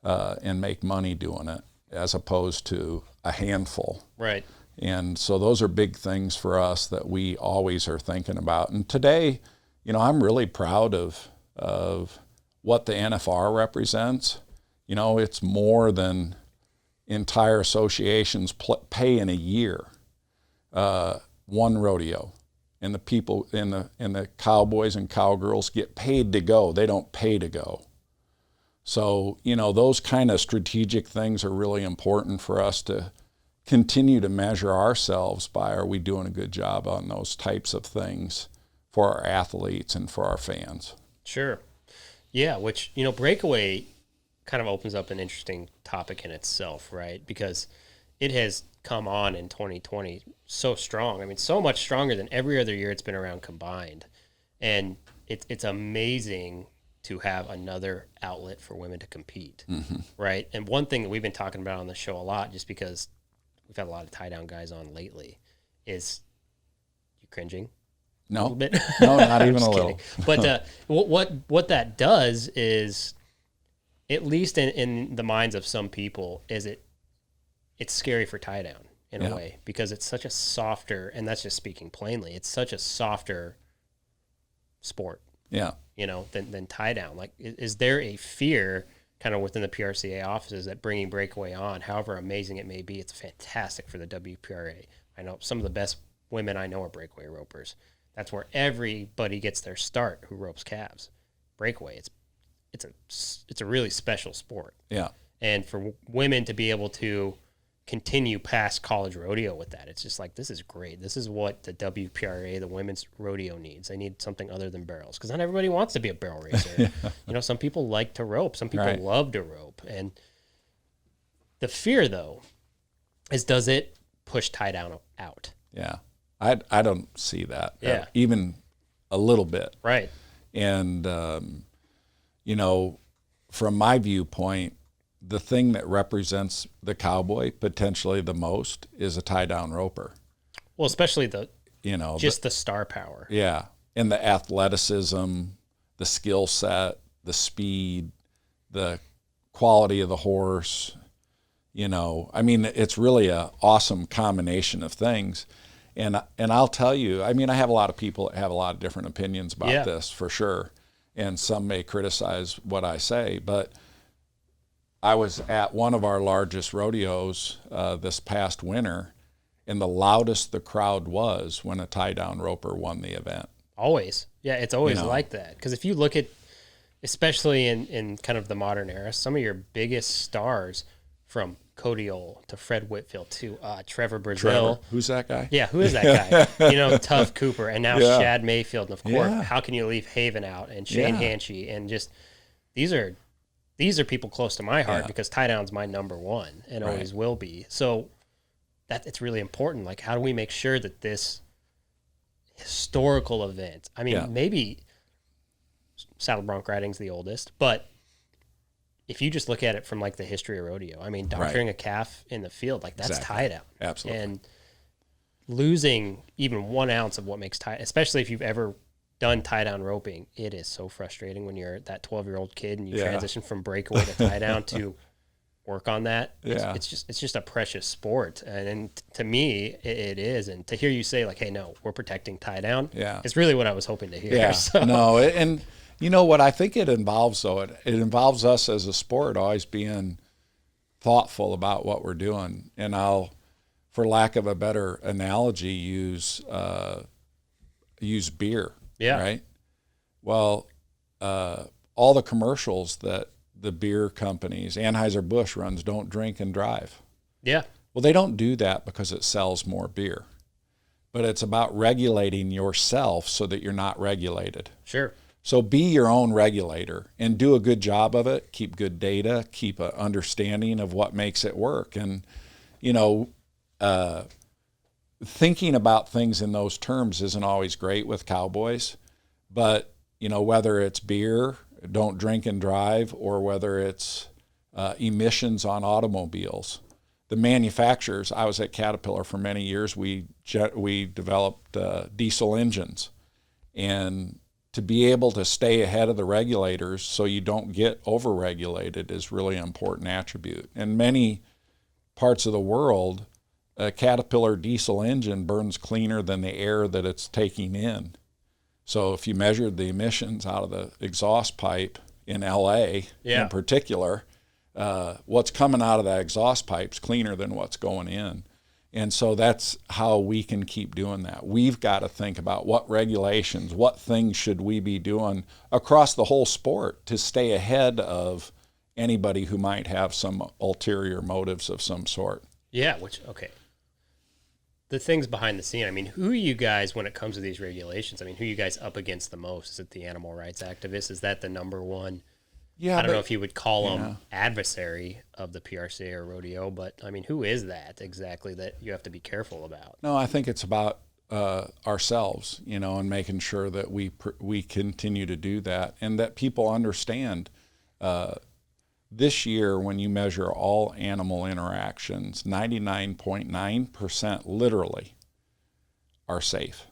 Speaker 3: and make money doing it, as opposed to a handful.
Speaker 2: Right.
Speaker 3: And so those are big things for us that we always are thinking about. And today, I'm really proud of what the NFR represents. It's more than entire associations pay in a year. One rodeo, and the people in the cowboys and cowgirls get paid to go. They don't pay to go. So those kind of strategic things are really important for us to continue to measure ourselves by. Are we doing a good job on those types of things for our athletes and for our fans?
Speaker 2: Sure. Yeah, which Breakaway kind of opens up an interesting topic in itself, right? Because it has come on in 2020 so strong. I mean, so much stronger than every other year it's been around combined. And it's amazing to have another outlet for women to compete, right? And one thing that we've been talking about on the show a lot, just because we've had a lot of tie-down guys on lately, is you cringing?
Speaker 3: No,
Speaker 2: a little bit?
Speaker 3: No, not even a little.
Speaker 2: But what that does is, at least in the minds of some people, is it's scary for tie-down in a way, because it's such a softer, and that's just speaking plainly, it's such a softer sport.
Speaker 3: Yeah.
Speaker 2: Than tie-down. Like, is there a fear kind of within the PRCA offices that bringing Breakaway on, however amazing it may be, it's fantastic for the WPRA. I know some of the best women I know are Breakaway ropers. That's where everybody gets their start who ropes calves. Breakaway, it's a really special sport.
Speaker 3: Yeah.
Speaker 2: And for women to be able to continue past college rodeo with that, it's just like, this is great. This is what the WPRA, the women's rodeo, needs. They need something other than barrels, because not everybody wants to be a barrel racer. Some people like to rope. Some people love to rope. And the fear, though, is, does it push tie-down out?
Speaker 3: Yeah. I don't see that.
Speaker 2: Yeah.
Speaker 3: Even a little bit.
Speaker 2: Right.
Speaker 3: And, from my viewpoint, the thing that represents the cowboy potentially the most is a tie-down roper.
Speaker 2: Well, especially the
Speaker 3: the
Speaker 2: star power.
Speaker 3: Yeah. And the athleticism, the skill set, the speed, the quality of the horse, I mean, it's really a awesome combination of things. And I'll tell you, I mean, I have a lot of people that have a lot of different opinions about this for sure. And some may criticize what I say, but I was at one of our largest rodeos this past winter, and the loudest the crowd was when a tie-down roper won the event.
Speaker 2: Always. Yeah, it's always like that. Because if you look at, especially in kind of the modern era, some of your biggest stars, from Cody Ohl to Fred Whitfield to Trevor Brazil.
Speaker 3: Who's that guy?
Speaker 2: Yeah, who is that guy? Tough Cooper, and now Shad Mayfield. And of course, how can you leave Haven out? And Shane Hanchey, and just these are people close to my heart because tie down's my number one and always will be. So that it's really important. Like, how do we make sure that this historical event? I mean, maybe saddle bronc riding's the oldest, but if you just look at it from like the history of rodeo, I mean, doctoring a calf in the field, like that's tie down.
Speaker 3: Absolutely.
Speaker 2: And losing even 1 ounce of what makes tie, especially if you've ever done tie down roping, it is so frustrating when you're that 12-year-old kid and you transition from breakaway to tie down to work on that. It's just a precious sport. And to me, it is. And to hear you say like, hey, no, we're protecting tie down.
Speaker 3: Yeah.
Speaker 2: It's really what I was hoping to hear.
Speaker 3: Yeah.
Speaker 2: So.
Speaker 3: No. And you know what I think it involves, though? It involves us as a sport always being thoughtful about what we're doing. And I'll, for lack of a better analogy, use beer.
Speaker 2: Yeah.
Speaker 3: Right. Well, all the commercials that the beer companies, Anheuser-Busch runs, don't drink and drive.
Speaker 2: Yeah.
Speaker 3: Well, they don't do that because it sells more beer. But it's about regulating yourself so that you're not regulated.
Speaker 2: Sure.
Speaker 3: So be your own regulator and do a good job of it. Keep good data, keep an understanding of what makes it work. And, thinking about things in those terms isn't always great with cowboys. But, whether it's beer, don't drink and drive, or whether it's emissions on automobiles, the manufacturers, I was at Caterpillar for many years, we developed diesel engines. And to be able to stay ahead of the regulators so you don't get overregulated is really an important attribute. In many parts of the world, a Caterpillar diesel engine burns cleaner than the air that it's taking in. So if you measured the emissions out of the exhaust pipe in LA in particular, what's coming out of that exhaust pipe is cleaner than what's going in. And so that's how we can keep doing that. We've got to think about what regulations, what things should we be doing across the whole sport to stay ahead of anybody who might have some ulterior motives of some sort.
Speaker 2: Yeah, the things behind the scene, I mean, who are you guys when it comes to these regulations? I mean, who are you guys up against the most? Is it the animal rights activists? Is that the number one? Yeah, I don't know if you would call them adversary of the PRCA or Rodeo, but I mean, who is that exactly that you have to be careful about?
Speaker 3: No, I think it's about ourselves, and making sure that we continue to do that and that people understand. This year, when you measure all animal interactions, 99.9% literally are safe.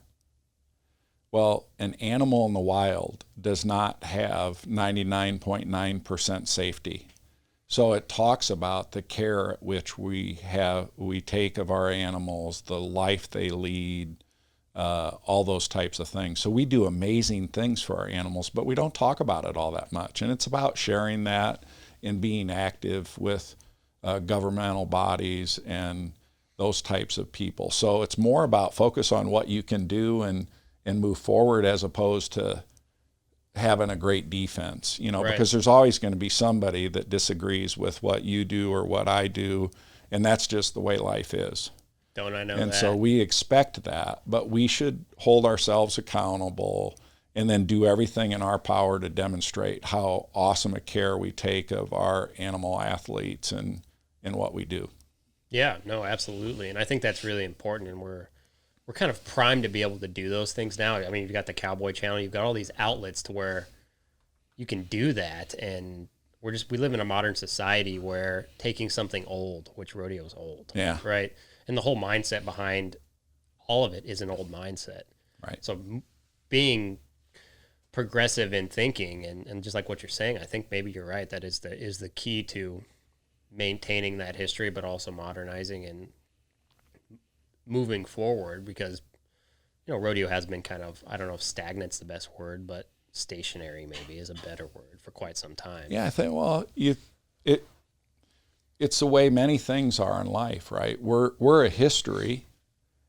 Speaker 3: Well, an animal in the wild does not have 99.9% safety. So it talks about the care at which we take of our animals, the life they lead, all those types of things. So we do amazing things for our animals, but we don't talk about it all that much. And it's about sharing that and being active with governmental bodies and those types of people. So it's more about focus on what you can do and move forward as opposed to having a great defense, because there's always going to be somebody that disagrees with what you do or what I do, and that's just the way life is.
Speaker 2: Don't I know
Speaker 3: and
Speaker 2: that?
Speaker 3: So we expect that, but we should hold ourselves accountable and then do everything in our power to demonstrate how awesome a care we take of our animal athletes and what we do.
Speaker 2: Yeah, no, absolutely. And I think that's really important, and we're kind of primed to be able to do those things now. I mean, you've got the Cowboy Channel, you've got all these outlets to where you can do that, and we live in a modern society where taking something old, which rodeo's old, right? And the whole mindset behind all of it is an old mindset.
Speaker 3: Right.
Speaker 2: So being progressive in thinking and just like what you're saying, I think maybe you're right. That is the key to maintaining that history, but also modernizing and moving forward, because rodeo has been kind of, I don't know if stagnant's the best word, but stationary maybe is a better word for quite some time.
Speaker 3: Yeah, I think, well, it's the way many things are in life, right? We're a history,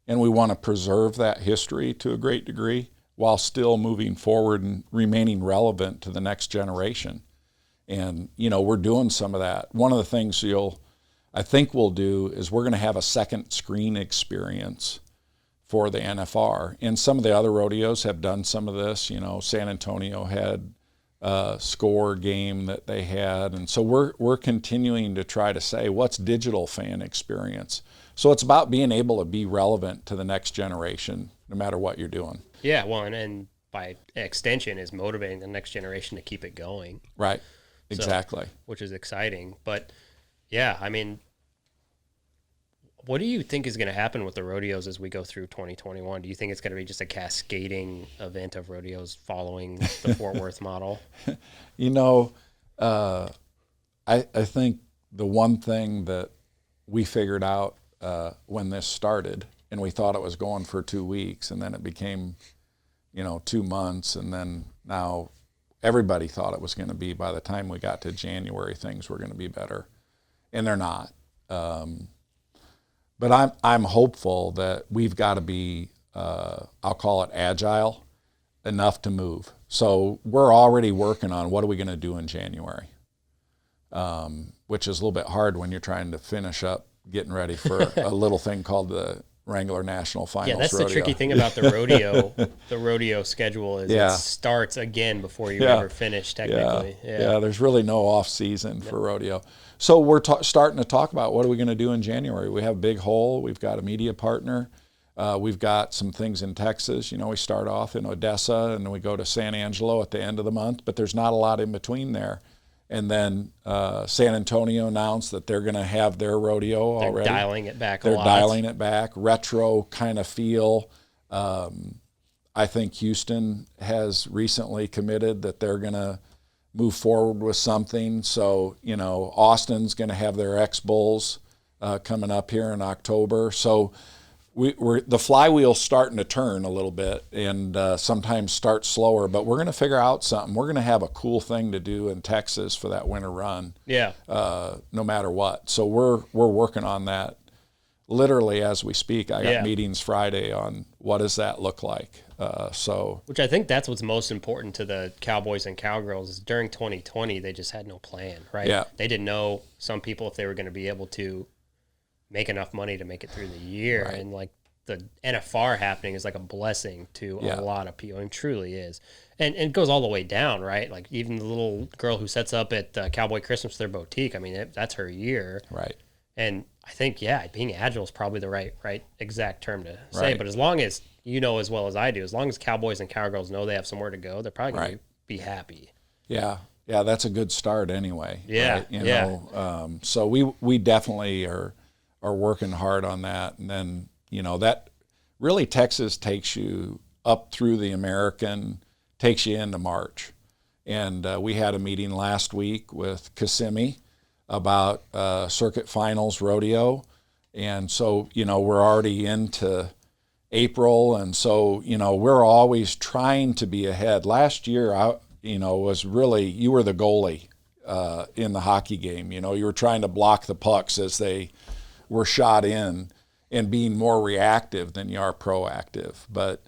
Speaker 3: and we want to preserve that history to a great degree while still moving forward and remaining relevant to the next generation. And, we're doing some of that. One of the things I think we'll do is we're going to have a second screen experience for the NFR. And some of the other rodeos have done some of this. San Antonio had a score game that they had. And so we're continuing to try to say, what's digital fan experience? So it's about being able to be relevant to the next generation, no matter what you're doing.
Speaker 2: Yeah, well, and by extension is motivating the next generation to keep it going.
Speaker 3: Right, exactly.
Speaker 2: So, which is exciting. But, yeah, I mean, what do you think is going to happen with the rodeos as we go through 2021? Do you think it's going to be just a cascading event of rodeos following the Fort Worth model?
Speaker 3: I think the one thing that we figured out when this started, and we thought it was going for 2 weeks, and then it became, 2 months, and then now everybody thought it was going to be, by the time we got to January, things were going to be better, and they're not. But I'm hopeful that we've got to be, I'll call it agile enough to move. So we're already working on what are we going to do in January, which is a little bit hard when you're trying to finish up getting ready for a little thing called the Wrangler National Finals.
Speaker 2: Yeah, that's
Speaker 3: rodeo.
Speaker 2: the tricky thing about the rodeo. The rodeo schedule is it starts again before you ever finish, technically.
Speaker 3: Yeah, there's really no off season for rodeo. So we're starting to talk about what are we going to do in January. We have a big hole. We've got a media partner. We've got some things in Texas. We start off in Odessa, and then we go to San Angelo at the end of the month, but there's not a lot in between there. And then San Antonio announced that they're going to have their rodeo already.
Speaker 2: They're dialing it back
Speaker 3: a lot. They're dialing it back, retro kind of feel. I think Houston has recently committed that they're going to move forward with something. So, Austin's going to have their X-Bulls coming up here in October. So we're the flywheel's starting to turn a little bit, and sometimes start slower, but we're going to figure out something. We're going to have a cool thing to do in Texas for that winter run. Yeah. No matter what. So we're working on that literally as we speak. I got meetings Friday on what does that look like. Which I think that's what's most important to the Cowboys and Cowgirls is during 2020, they just had no plan, right? Yeah. They didn't know, some people, if they were going to be able to make enough money to make it through the year. Right. And like the NFR happening is like a blessing to a lot of people. It truly is. And it goes all the way down, right? Like even the little girl who sets up at Cowboy Christmas, their boutique, I mean, that's her year. Right. And I think, being agile is probably the right exact term to say. But as long as as well as I do, as long as Cowboys and Cowgirls know they have somewhere to go, they're probably going to be happy. Yeah. Yeah, that's a good start anyway. Yeah. Right? So we definitely are working hard on that. And then, that really Texas takes you up through the American, takes you into March. And we had a meeting last week with Kissimmee about circuit finals rodeo. And so, we're already into April. And so, we're always trying to be ahead. Last year, was really, you were the goalie in the hockey game. You were trying to block the pucks as they were shot in and being more reactive than you are proactive. But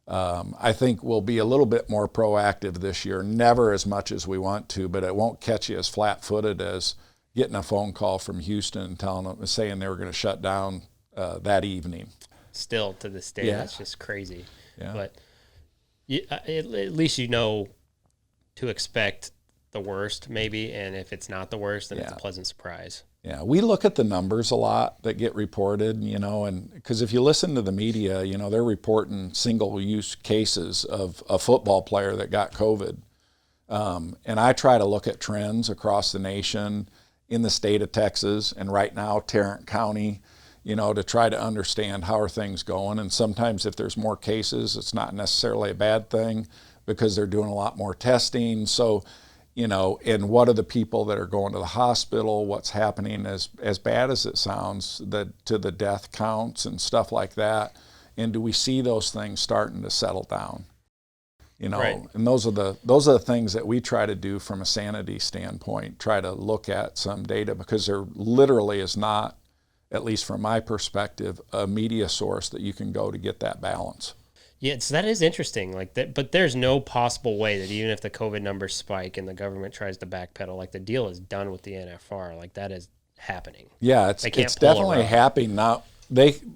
Speaker 3: I think we'll be a little bit more proactive this year, never as much as we want to, but it won't catch you as flat-footed as getting a phone call from Houston saying they were going to shut down that evening. Still to this day, that's just crazy. Yeah. But at least to expect the worst maybe, and if it's not the worst, then it's a pleasant surprise. Yeah, we look at the numbers a lot that get reported, and because if you listen to the media, they're reporting single-use cases of a football player that got COVID. And I try to look at trends across the nation, in the state of Texas, and right now Tarrant County, to try to understand how are things going. And sometimes if there's more cases, it's not necessarily a bad thing because they're doing a lot more testing. So, and what are the people that are going to the hospital, what's happening, as bad as it sounds, to the death counts and stuff like that. And do we see those things starting to settle down?
Speaker 2: Right.
Speaker 3: And those are the things that we try to do from a sanity standpoint, try to look at some data, because there literally is not, at least from my perspective, a media source that you can go to get that balance.
Speaker 2: Yeah, so that is interesting. Like that, but there's no possible way that even if the COVID numbers spike and the government tries to backpedal, like the deal is done with the NFR. Like that is happening.
Speaker 3: Yeah, it's definitely happening now.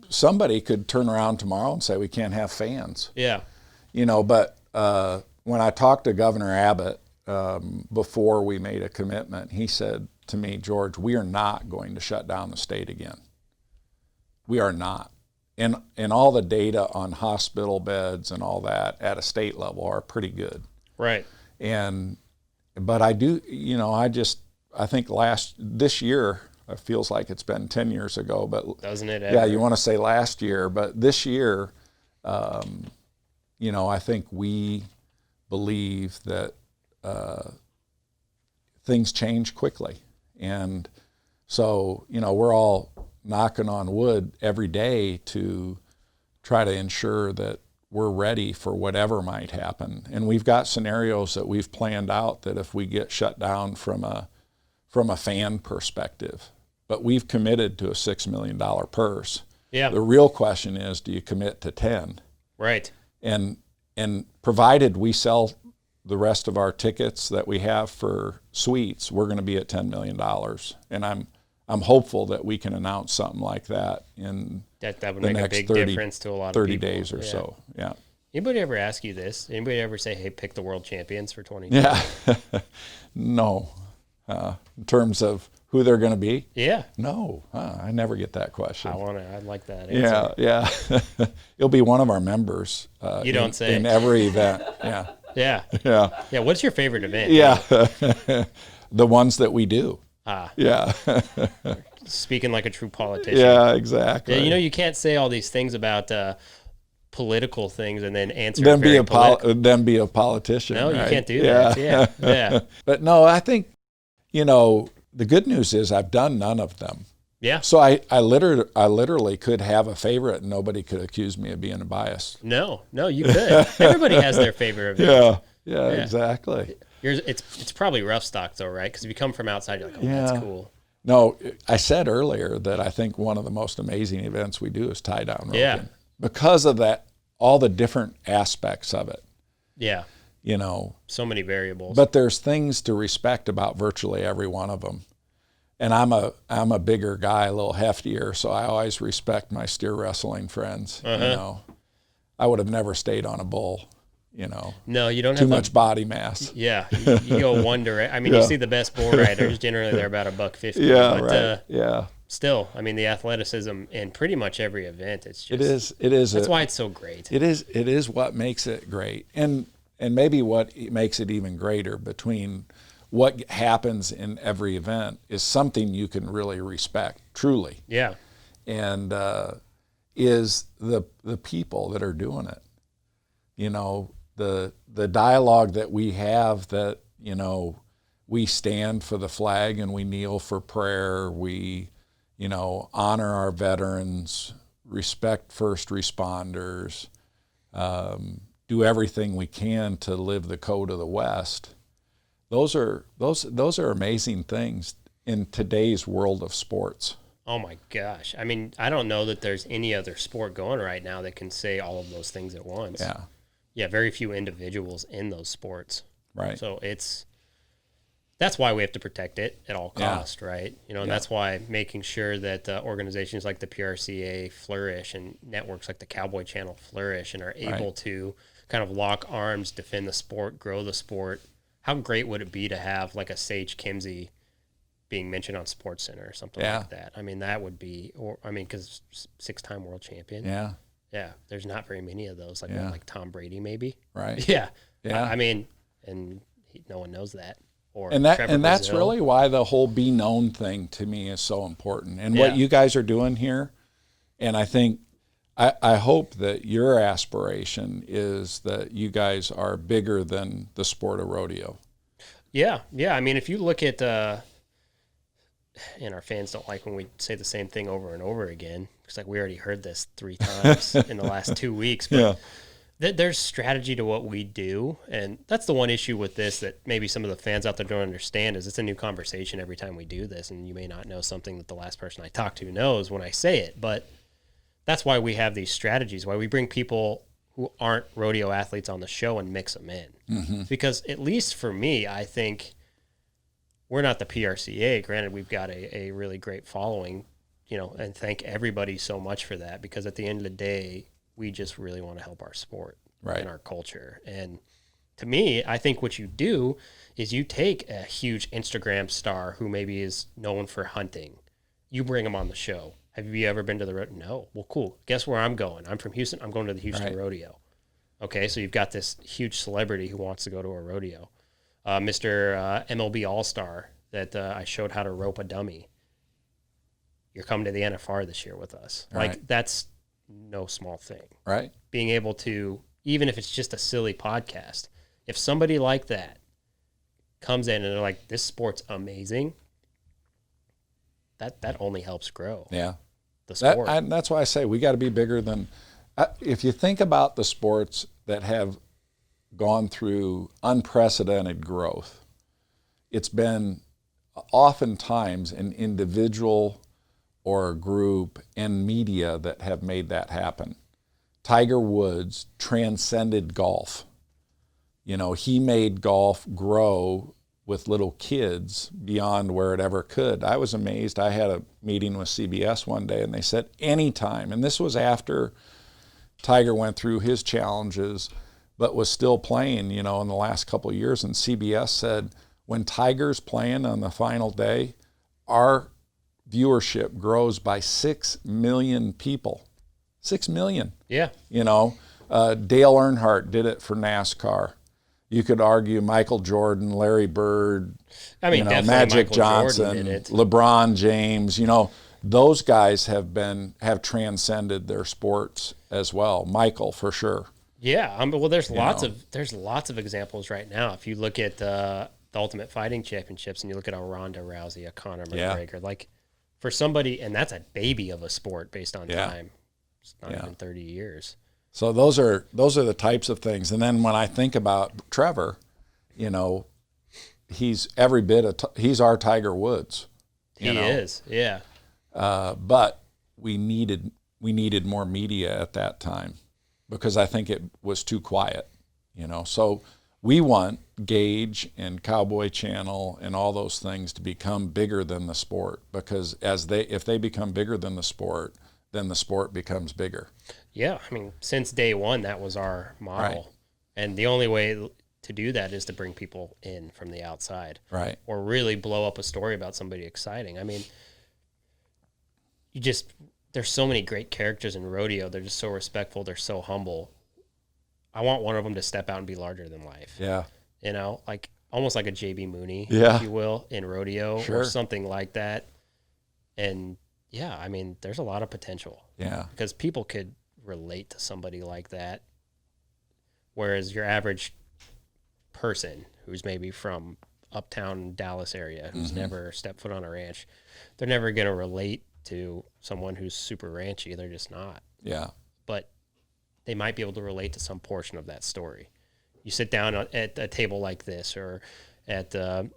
Speaker 3: Somebody could turn around tomorrow and say we can't have fans.
Speaker 2: Yeah.
Speaker 3: But when I talked to Governor Abbott before we made a commitment, he said to me, George, we are not going to shut down the state again. We are not. And all the data on hospital beds and all that at a state level are pretty good.
Speaker 2: Right.
Speaker 3: But I do, I think this year, it feels like it's been 10 years ago, but
Speaker 2: doesn't it ever?
Speaker 3: Yeah, you want to say last year, but this year, I think we believe that things change quickly. And so, we're all knocking on wood every day to try to ensure that we're ready for whatever might happen. And we've got scenarios that we've planned out that if we get shut down from a fan perspective, but we've committed to a $6 million purse.
Speaker 2: Yeah.
Speaker 3: The real question is, do you commit to 10?
Speaker 2: Right.
Speaker 3: And provided we sell the rest of our tickets that we have for suites, we're going to be at $10 million. And I'm hopeful that we can announce something like that in
Speaker 2: that would
Speaker 3: the
Speaker 2: make
Speaker 3: next
Speaker 2: a big
Speaker 3: 30,
Speaker 2: difference to a lot of
Speaker 3: 30
Speaker 2: people.
Speaker 3: days or so. Yeah.
Speaker 2: Anybody ever ask you this? Anybody ever say, hey, pick the world champions for 2020?
Speaker 3: Yeah. No. In terms of who they're going to be?
Speaker 2: Yeah.
Speaker 3: No. I never get that question.
Speaker 2: I'd like that answer.
Speaker 3: Yeah. It'll be one of our members.
Speaker 2: You don't say.
Speaker 3: In every event. Yeah.
Speaker 2: Yeah.
Speaker 3: Yeah.
Speaker 2: Yeah. What's your favorite event?
Speaker 3: Yeah. The ones that we do. Yeah.
Speaker 2: Speaking like a true politician.
Speaker 3: Yeah, exactly.
Speaker 2: Yeah, you can't say all these things about political things and then answer
Speaker 3: then be a politician.
Speaker 2: No,
Speaker 3: right?
Speaker 2: You can't do that. Yeah.
Speaker 3: But no, I think, the good news is I've done none of them.
Speaker 2: Yeah.
Speaker 3: So I literally could have a favorite and nobody could accuse me of being biased.
Speaker 2: No, you could. Everybody has their favorite event.
Speaker 3: Yeah, exactly.
Speaker 2: It's probably rough stock though, right? Because if you come from outside, you're like, that's cool.
Speaker 3: No, I said earlier that I think one of the most amazing events we do is tie down roping.
Speaker 2: Yeah.
Speaker 3: Because of that, all the different aspects of it.
Speaker 2: Yeah. So many variables.
Speaker 3: But there's things to respect about virtually every one of them. And I'm a bigger guy, a little heftier, so I always respect my steer wrestling friends. I would have never stayed on a bull.
Speaker 2: No, you don't
Speaker 3: too
Speaker 2: have
Speaker 3: much body mass.
Speaker 2: Yeah, you go one direction. I mean, you see the best bull riders generally they're about $150.
Speaker 3: Yeah,
Speaker 2: but,
Speaker 3: right.
Speaker 2: Still, I mean, the athleticism in pretty much every event. It's just
Speaker 3: it is.
Speaker 2: That's why it's so great.
Speaker 3: It is what makes it great, and maybe what makes it even greater between what happens in every event is something you can really respect, truly.
Speaker 2: Yeah,
Speaker 3: and is the people that are doing it. The dialogue that we have, that we stand for the flag and we kneel for prayer, we honor our veterans, respect first responders, do everything we can to live the code of the West. Those are amazing things in today's world of sports.
Speaker 2: Oh my gosh. I mean, I don't know that there's any other sport going right now that can say all of those things at once. Yeah, very few individuals in those sports.
Speaker 3: Right.
Speaker 2: So that's why we have to protect it at all costs, right? And that's why making sure that organizations like the PRCA flourish and networks like the Cowboy Channel flourish and are able to kind of lock arms, defend the sport, grow the sport. How great would it be to have like a Sage Kimzey being mentioned on SportsCenter or something like that? I mean, that would be, because 6-time world champion.
Speaker 3: Yeah.
Speaker 2: Yeah, there's not very many of those, like Tom Brady maybe.
Speaker 3: Right.
Speaker 2: Yeah.
Speaker 3: Yeah.
Speaker 2: I mean, and no one knows that. Or
Speaker 3: that's really why the whole be known thing to me is so important. And what you guys are doing here, and I think I hope that your aspiration is that you guys are bigger than the sport of rodeo.
Speaker 2: Yeah. I mean, if you look at, and our fans don't like when we say the same thing over and over again. It's like we already heard this 3 times in the last 2 weeks. But there's strategy to what we do. And that's the one issue with this that maybe some of the fans out there don't understand is it's a new conversation every time we do this. And you may not know something that the last person I talk to knows when I say it. But that's why we have these strategies, why we bring people who aren't rodeo athletes on the show and mix them in. Mm-hmm. Because at least for me, I think we're not the PRCA. Granted, we've got a really great following, and thank everybody so much for that, because at the end of the day, we just really want to help our sport and our culture. And to me, I think what you do is you take a huge Instagram star who maybe is known for hunting. You bring them on the show. Have you ever been to the rodeo? No. Well, cool. Guess where I'm going? I'm from Houston. I'm going to the Houston Rodeo. Okay, so you've got this huge celebrity who wants to go to a rodeo. Mr. MLB All-Star that I showed how to rope a dummy. You're coming to the NFR this year with us. That's no small thing. Right. Being able to, even if it's just a silly podcast, if somebody like that comes in and they're like, this sport's amazing, that only helps grow. Yeah. The sport.
Speaker 3: That's why I say we got to be bigger than, if you think about the sports that have gone through unprecedented growth, it's been oftentimes an individual or a group and media that have made that happen. Tiger Woods transcended golf. He made golf grow with little kids beyond where it ever could. I was amazed. I had a meeting with CBS one day and they said anytime, and this was after Tiger went through his challenges but was still playing, in the last couple of years, and CBS said, when Tiger's playing on the final day, our viewership grows by 6 million people. 6 million. Yeah. Dale Earnhardt did it for NASCAR. You could argue Michael Jordan, Larry Bird, Magic Michael Johnson, LeBron James, those guys have transcended their sports as well. Michael, for sure.
Speaker 2: Yeah, well, there's lots of examples right now. If you look at the Ultimate Fighting Championships and you look at a Ronda Rousey, a Conor McGregor, like for somebody, and that's a baby of a sport based on time. It's not even 30 years.
Speaker 3: So those are the types of things. And then when I think about Trevor, he's every bit he's our Tiger Woods.
Speaker 2: He is, yeah.
Speaker 3: But we needed more media at that time because I think it was too quiet, So we want Gage and Cowboy Channel and all those things to become bigger than the sport, because if they become bigger than the sport, then the sport becomes bigger.
Speaker 2: Yeah, I mean, since day one, that was our model. Right. And the only way to do that is to bring people in from the outside. Right. Or really blow up a story about somebody exciting. I mean, there's so many great characters in rodeo. They're just so respectful. They're so humble. I want one of them to step out and be larger than life. Yeah. Like almost like a J.B. Mooney, if you will, in rodeo or something like that. And yeah, I mean, there's a lot of potential. Yeah. Because people could relate to somebody like that. Whereas your average person who's maybe from uptown Dallas area, who's never stepped foot on a ranch, they're never going to relate to someone who's super ranchy. They're just not. Yeah. But they might be able to relate to some portion of that story. You sit down at a table like this or at the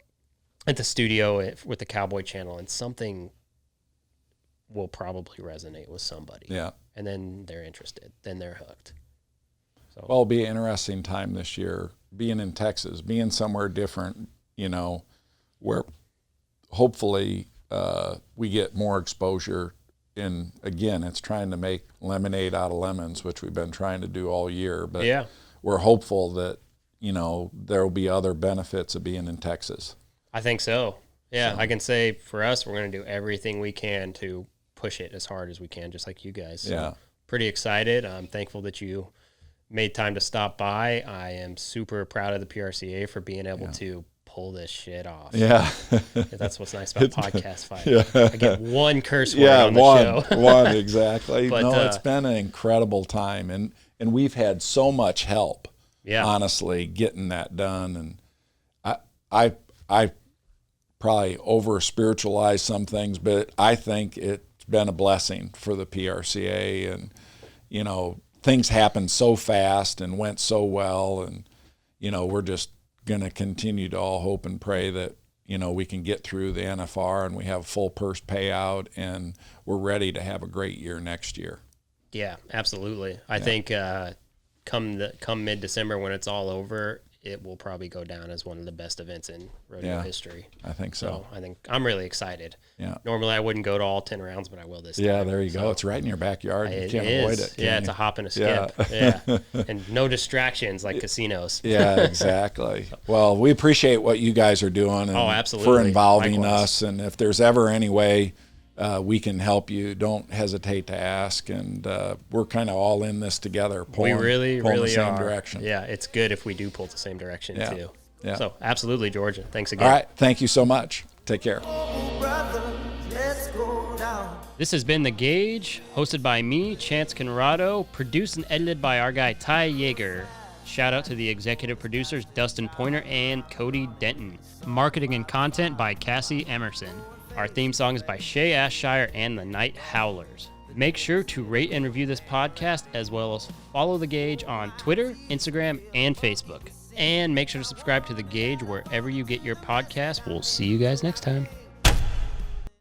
Speaker 2: studio with the Cowboy Channel, and something will probably resonate with somebody. Yeah. And then they're interested. Then they're hooked. So.
Speaker 3: Well, it'll be an interesting time this year, being in Texas, being somewhere different, where hopefully we get more exposure. And again, it's trying to make lemonade out of lemons, which we've been trying to do all year. But we're hopeful that, there will be other benefits of being in Texas.
Speaker 2: I think so. Yeah, I can say for us, we're going to do everything we can to push it as hard as we can, just like you guys. So yeah. Pretty excited. I'm thankful that you made time to stop by. I am super proud of the PRCA for being able to pull this shit off. Yeah. That's what's nice about podcast fighting. Yeah. I get one curse word on the show.
Speaker 3: One, exactly. But, it's been an incredible time. And we've had so much help, honestly, getting that done. And I probably over spiritualize some things, but I think it's been a blessing for the PRCA, and things happened so fast and went so well, and we're just going to continue to all hope and pray that we can get through the NFR and we have full purse payout, and we're ready to have a great year next year.
Speaker 2: Yeah, absolutely. I think come mid-December when it's all over, it will probably go down as one of the best events in rodeo history.
Speaker 3: I think so.
Speaker 2: I think I'm really excited.
Speaker 3: Yeah.
Speaker 2: Normally I wouldn't go to all 10 rounds, but I will this time.
Speaker 3: Yeah, there you go. It's right in your backyard. You can't avoid it.
Speaker 2: Yeah, it's a hop and a skip. Yeah. And no distractions like casinos.
Speaker 3: Yeah, exactly. Well, we appreciate what you guys are doing and
Speaker 2: absolutely.
Speaker 3: for involving
Speaker 2: Likewise.
Speaker 3: us. And if there's ever any way we can help you, don't hesitate to ask. And we're kind of all in this together, pulling the same direction.
Speaker 2: Yeah, it's good if we do pull the same direction too.
Speaker 3: Yeah.
Speaker 2: So absolutely, Georgia. Thanks again.
Speaker 3: All right. Thank you so much. Take care.
Speaker 2: This has been The Gauge, hosted by me, Chance Conrado, produced and edited by our guy Ty Yeager. Shout out to the executive producers Dustin Pointer and Cody Denton. Marketing and content by Cassie Emerson. Our theme song is by Shay Ashshire and the Night Howlers. Make sure to rate and review this podcast, as well as follow The Gauge on Twitter, Instagram, and Facebook. And make sure to subscribe to The Gauge wherever you get your podcasts. We'll see you guys next time.